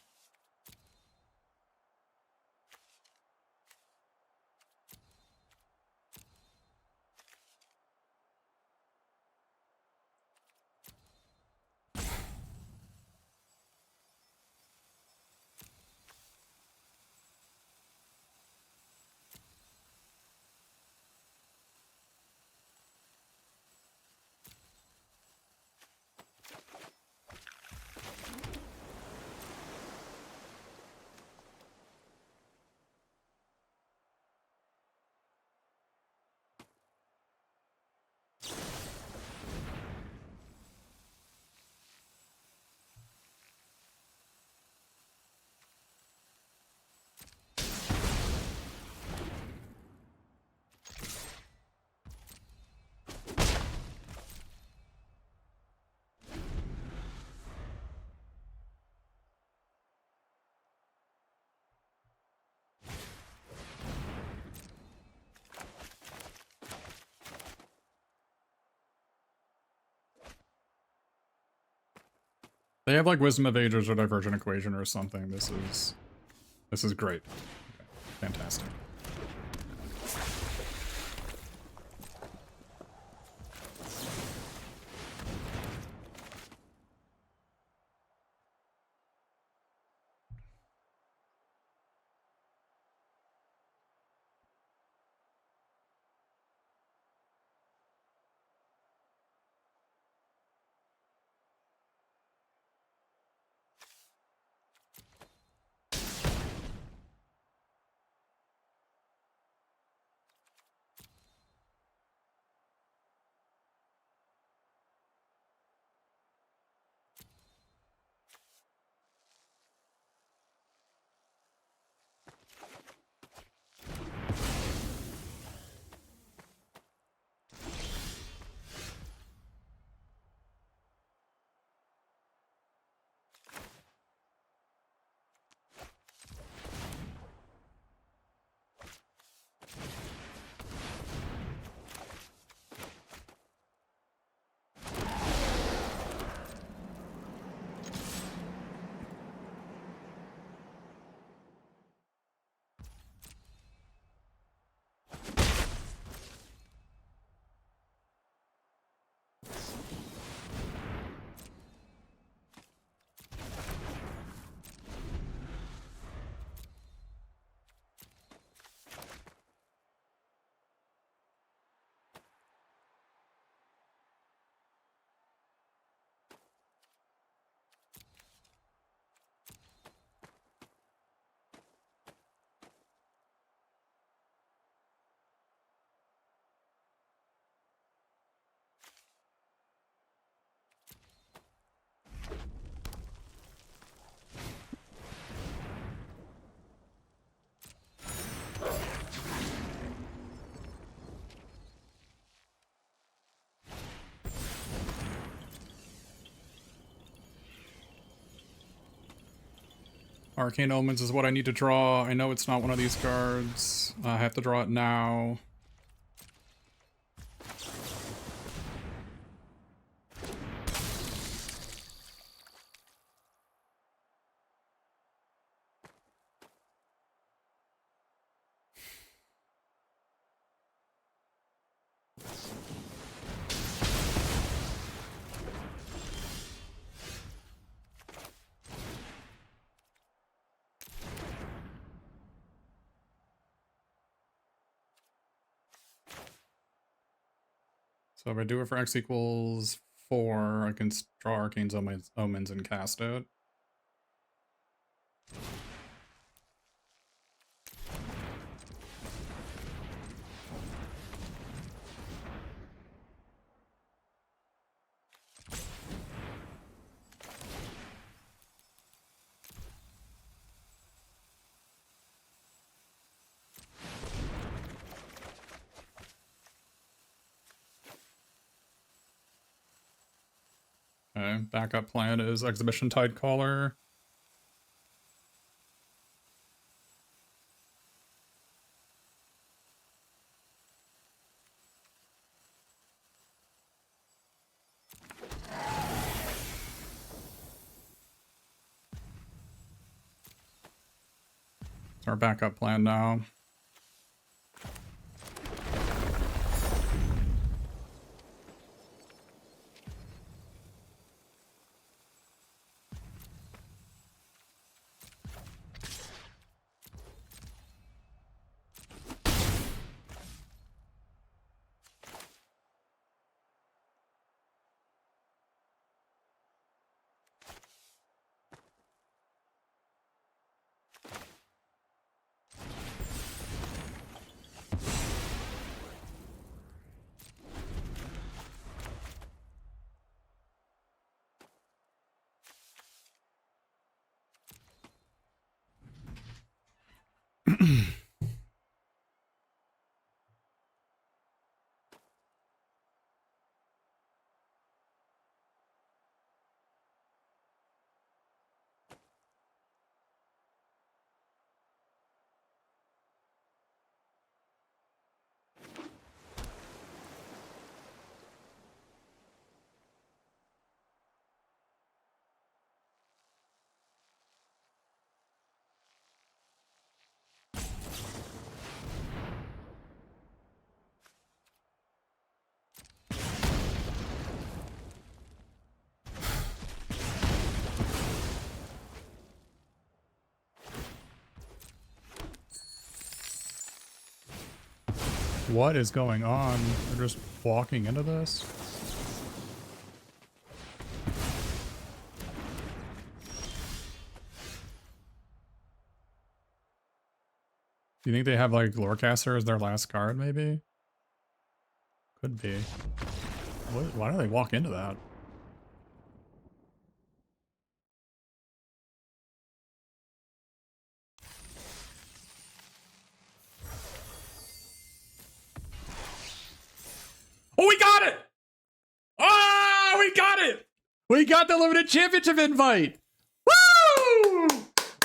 They have like Wisdom of Ages or Divergent Equation or something. This is great. Okay. Fantastic. Arcane Omens is what I need to draw. I know it's not one of these cards. I have to draw it now. So if I do it for x equals 4, I can draw Arcane's Omens and cast it. Okay, backup plan is Exhibition Tidecaller. It's our backup plan now. What is going on? We're just walking into this? Do you think they have like Lorecaster as their last card, maybe? Could be. Why do they walk into that? Oh, we got it! Oh, we got it! We got the limited championship invite! Woo!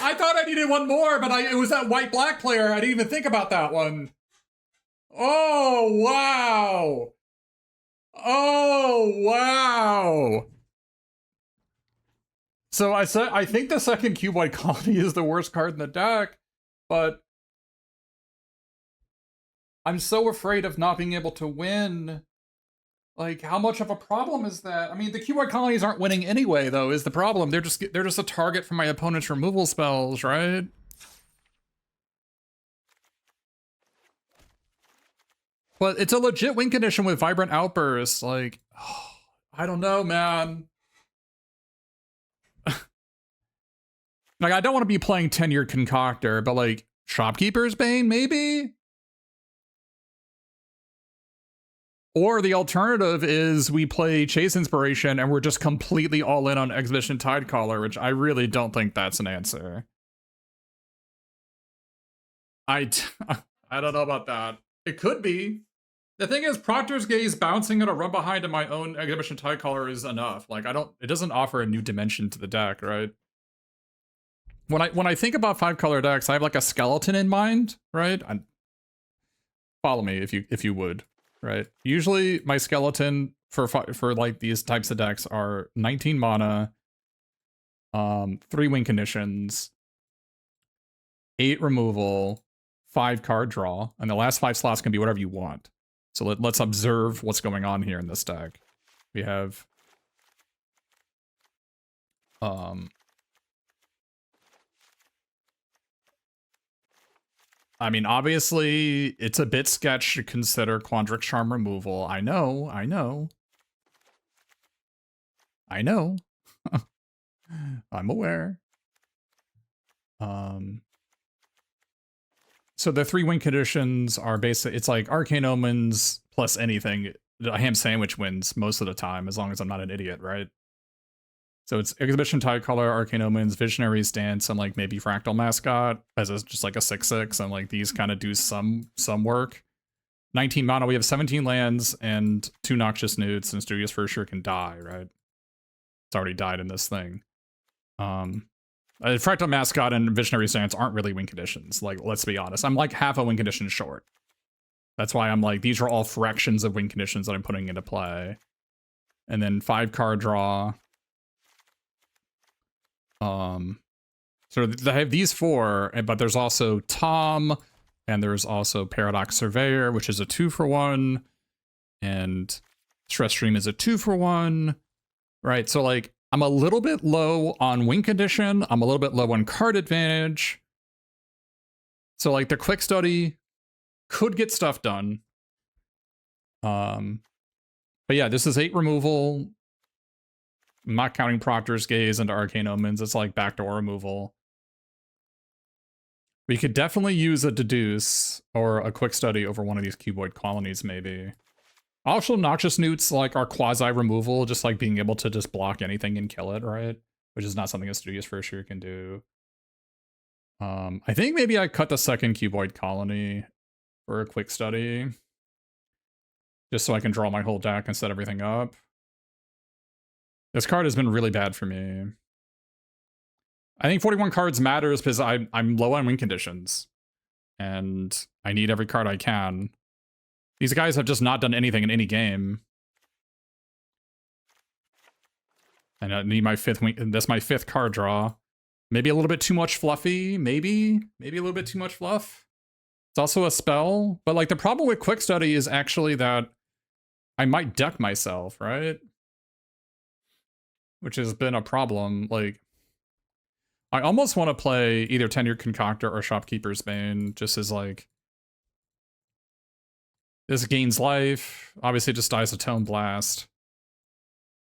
I thought I needed one more, but it was that white-black player. I didn't even think about that one. Oh, wow! Oh, wow! So I think the second cube white colony is the worst card in the deck, but I'm so afraid of not being able to win. Like, how much of a problem is that? I mean, the cube white colonies aren't winning anyway, though, is the problem. They're just a target for my opponent's removal spells, right? But it's a legit win condition with Vibrant Outburst. Like, oh, I don't know, man. Like, I don't want to be playing Tenured Concoctor, but like, Shopkeeper's Bane, maybe? Or the alternative is we play Chase Inspiration and we're just completely all in on Exhibition Tidecaller, which I really don't think that's an answer. I don't know about that. It could be. The thing is, Proctor's Gaze bouncing at a run behind in my own Exhibition Tidecaller is enough. Like, it doesn't offer a new dimension to the deck, right? when I think about 5-color decks, I have like a skeleton in mind, right? Follow me if you would, right? Usually my skeleton for like these types of decks are 19 mana, 3 win conditions, 8 removal, 5 card draw, and the last 5 slots can be whatever you want. So let's observe what's going on here in this deck. We have I mean, obviously, it's a bit sketch to consider Quandrix Charm removal. I know. I'm aware. So the 3 win conditions are basically, it's like Arcane Omens plus anything. A ham sandwich wins most of the time, as long as I'm not an idiot, right? So it's Exhibition Tricolor, Arcane Omens, Visionary's Dance, and like maybe Fractal Mascot as just like a 6/6, and like these kind of do some work. 19 mana, we have 17 lands and 2 Noxious Newts, and Studious for sure can die, right? It's already died in this thing. Fractal Mascot and Visionary Stance aren't really win conditions. Like, let's be honest. I'm like half a win condition short. That's why I'm like, these are all fractions of win conditions that I'm putting into play. And then 5 card draw. So they have these 4, but there's also Tom, and there's also Paradox Surveyor, which is a 2-for-1, and Stress Stream is a 2-for-1, right? So like, I'm a little bit low on win condition, I'm a little bit low on card advantage. So like the quick study could get stuff done. But yeah, this is 8 removal. I'm not counting Proctor's Gaze into Arcane Omens. It's like backdoor removal. We could definitely use a Deduce or a Quick Study over one of these Cuboid Colonies, maybe. Also, Noxious Newts like are quasi-removal, just like being able to just block anything and kill it, right? Which is not something a Studious for sure can do. I think maybe I cut the second Cuboid Colony for a Quick Study. Just so I can draw my whole deck and set everything up. This card has been really bad for me. I think 41 cards matters because I'm low on win conditions. And I need every card I can. These guys have just not done anything in any game. And I need my 5th win. That's my 5th card draw. Maybe a little bit too much fluffy. Maybe a little bit too much fluff. It's also a spell. But like the problem with Quick Study is actually that I might deck myself, right? Which has been a problem. Like, I almost want to play either Tenured Concoctor or Shopkeeper's Bane, just as like, this gains life. Obviously, it just dies a Tone Blast.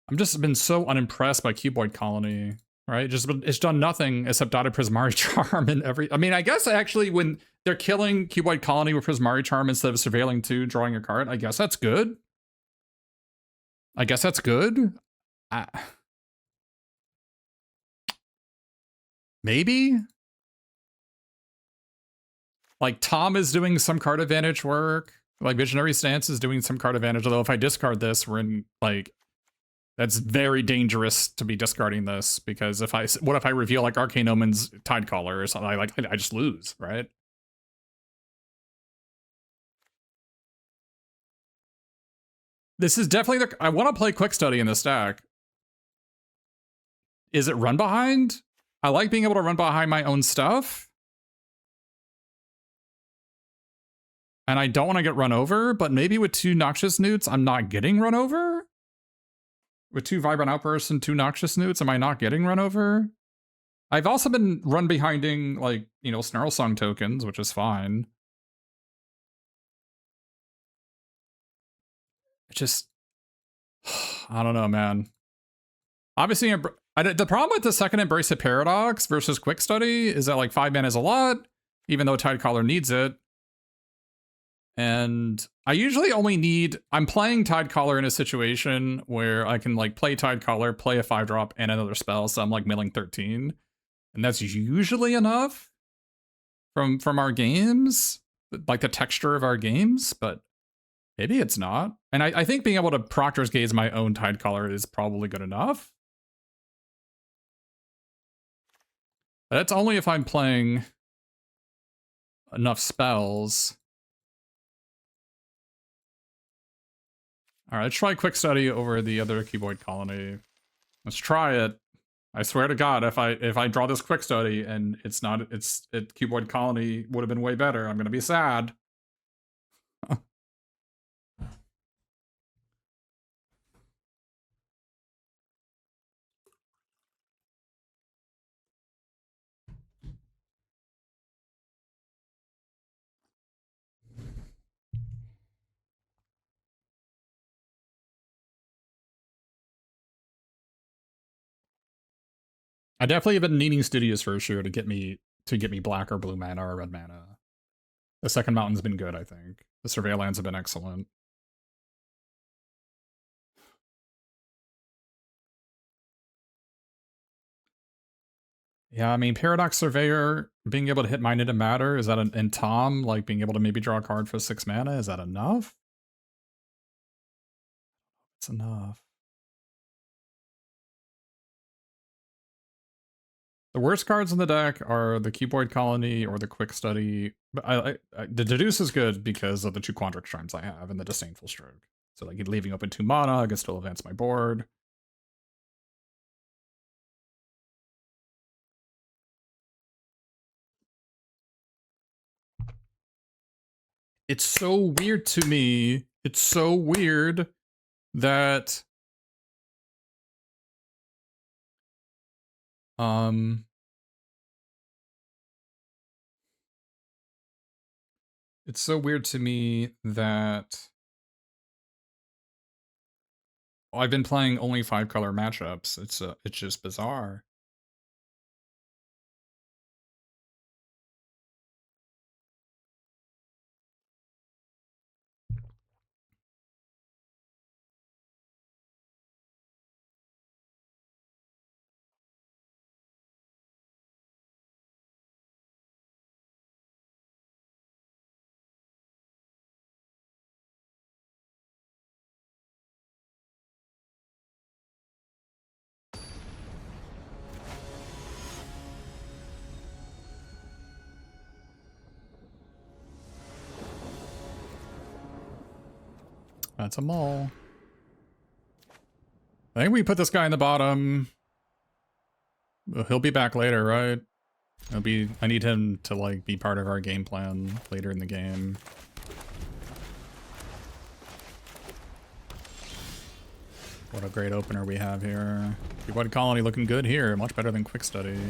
I'm just been so unimpressed by Cuboid Colony, right? It's done nothing except dotted Prismari Charm and every. I mean, I guess actually when they're killing Cuboid Colony with Prismari Charm instead of Surveilling 2, drawing a card, I guess that's good. Maybe? Like, Tom is doing some card advantage work. Like, Visionary Stance is doing some card advantage. Although if I discard this, we're in, like... That's very dangerous to be discarding this. Because what if I reveal, like, Arcane Omen's Tidecaller or something? I just lose, right? This is definitely I want to play Quick Study in this deck. Is it run behind? I like being able to run behind my own stuff. And I don't want to get run over, but maybe with 2 Noxious Newts, I'm not getting run over? With 2 Vibrant Outbursts and 2 Noxious Newts, am I not getting run over? I've also been run behinding, like, you know, Snarl Song tokens, which is fine. It just... I don't know, man. Obviously, the problem with the second Embrace of Paradox versus Quick Study is that, like, 5 mana is a lot, even though Tidecaller needs it. And I usually only need... I'm playing Tidecaller in a situation where I can, like, play Tidecaller, play a 5-drop, and another spell, so I'm, like, milling 13. And that's usually enough from our games, like, the texture of our games, but maybe it's not. And I think being able to Proctor's Gaze my own Tidecaller is probably good enough. That's only if I'm playing enough spells. All right, let's try Quick Study over the other Cuboid Colony. Let's try it. I swear to God, if I draw this Quick Study and it's not, Cuboid Colony would have been way better, I'm gonna be sad. I definitely have been needing Studios for sure to get me black or blue mana or red mana. The second mountain's been good, I think. The survey lands have been excellent. Yeah, I mean, Paradox Surveyor being able to hit mine into matter, is that and Tom, like being able to maybe draw a card for 6 mana, is that enough? It's enough. The worst cards in the deck are the Cuboid Colony or the Quick Study. But the Deduce is good because of the 2 Quandrix Charms I have and the Disdainful Stroke. So like leaving open 2 mana, I can still advance my board. It's so weird to me. It's so weird that it's so weird to me that I've been playing only 5-color matchups. It's just bizarre. That's a mole. I think we put this guy in the bottom. He'll be back later, right? I need him to like be part of our game plan later in the game. What a great opener we have here. Cuboid Colony looking good here, much better than Quick Study.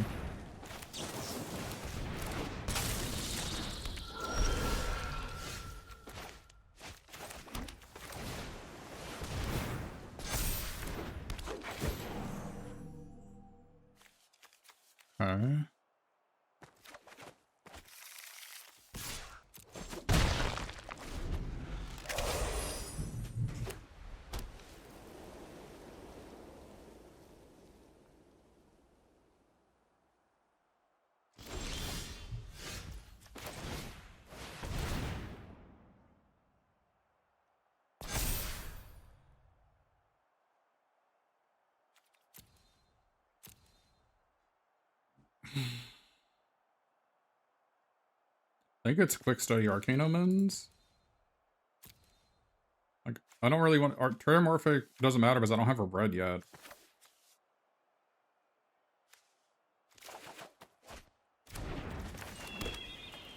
Okay. I think it's Quick Study Arcane Omens. Like, I don't really want... Terramorphic doesn't matter because I don't have a red yet.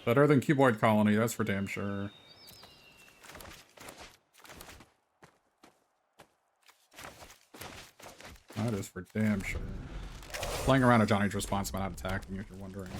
Better than Cuboid Colony, that's for damn sure. That is for damn sure. Playing around a Johnny's response by not attacking, if you're wondering.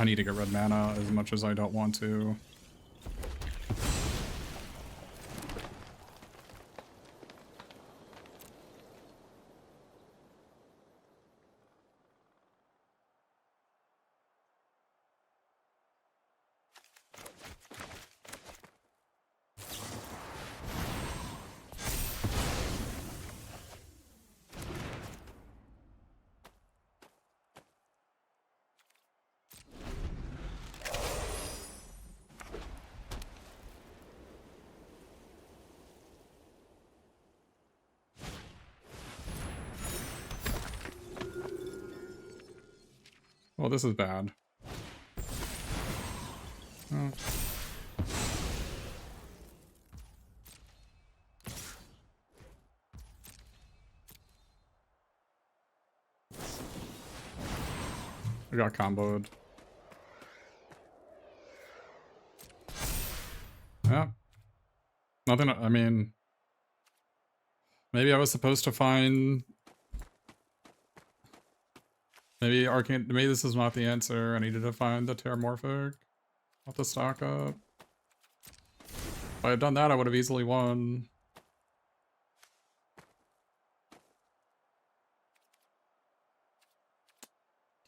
I need to get red mana as much as I don't want to. Well, this is bad. Oh. I got comboed. Yeah. Nothing, I mean... Maybe I was supposed to find... Maybe Arcane... Maybe this is not the answer. I needed to find the Terramorphic. I'll have to stock up. If I had done that, I would have easily won.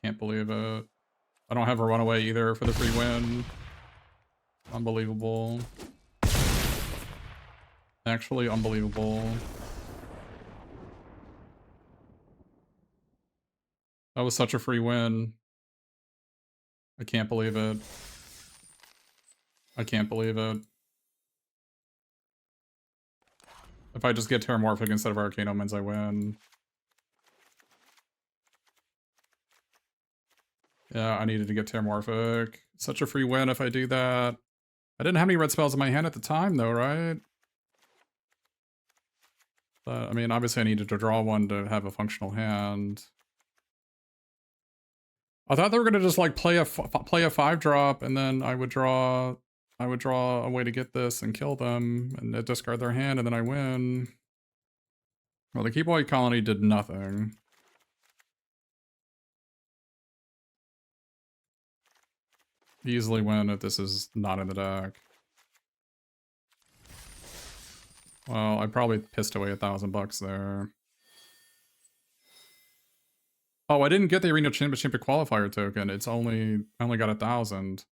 Can't believe it. I don't have a runaway either for the free win. Unbelievable. Actually unbelievable. That was such a free win. I can't believe it. I can't believe it. If I just get Terramorphic instead of Arcane Omens, I win. Yeah, I needed to get Terramorphic. Such a free win if I do that. I didn't have any red spells in my hand at the time, though, right? But, I mean, obviously I needed to draw one to have a functional hand. I thought they were gonna just like play a 5-drop, and then I would draw a way to get this and kill them, and they discard their hand, and then I win. Well, the Keep Away Colony did nothing. Easily win if this is not in the deck. Well, I probably pissed away $1,000 there. Oh, I didn't get the Arena Championship Qualifier token. I only got 1,000.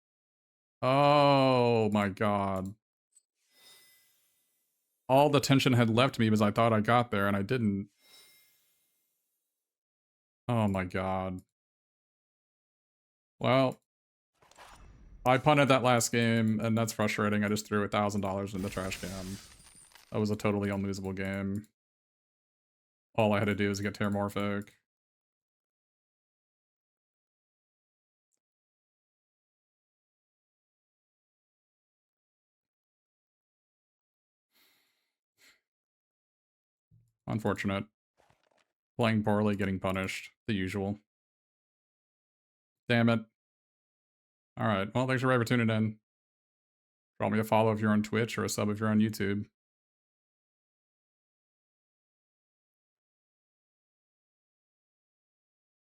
Oh my god. All the tension had left me because I thought I got there and I didn't. Oh my god. Well, I punted that last game, and that's frustrating. I just threw $1,000 in the trash can. That was a totally unlosable game. All I had to do was get Terramorphic. Unfortunate. Playing poorly, getting punished. The usual. Damn it. Alright, well, thanks for tuning in. Drop me a follow if you're on Twitch or a sub if you're on YouTube.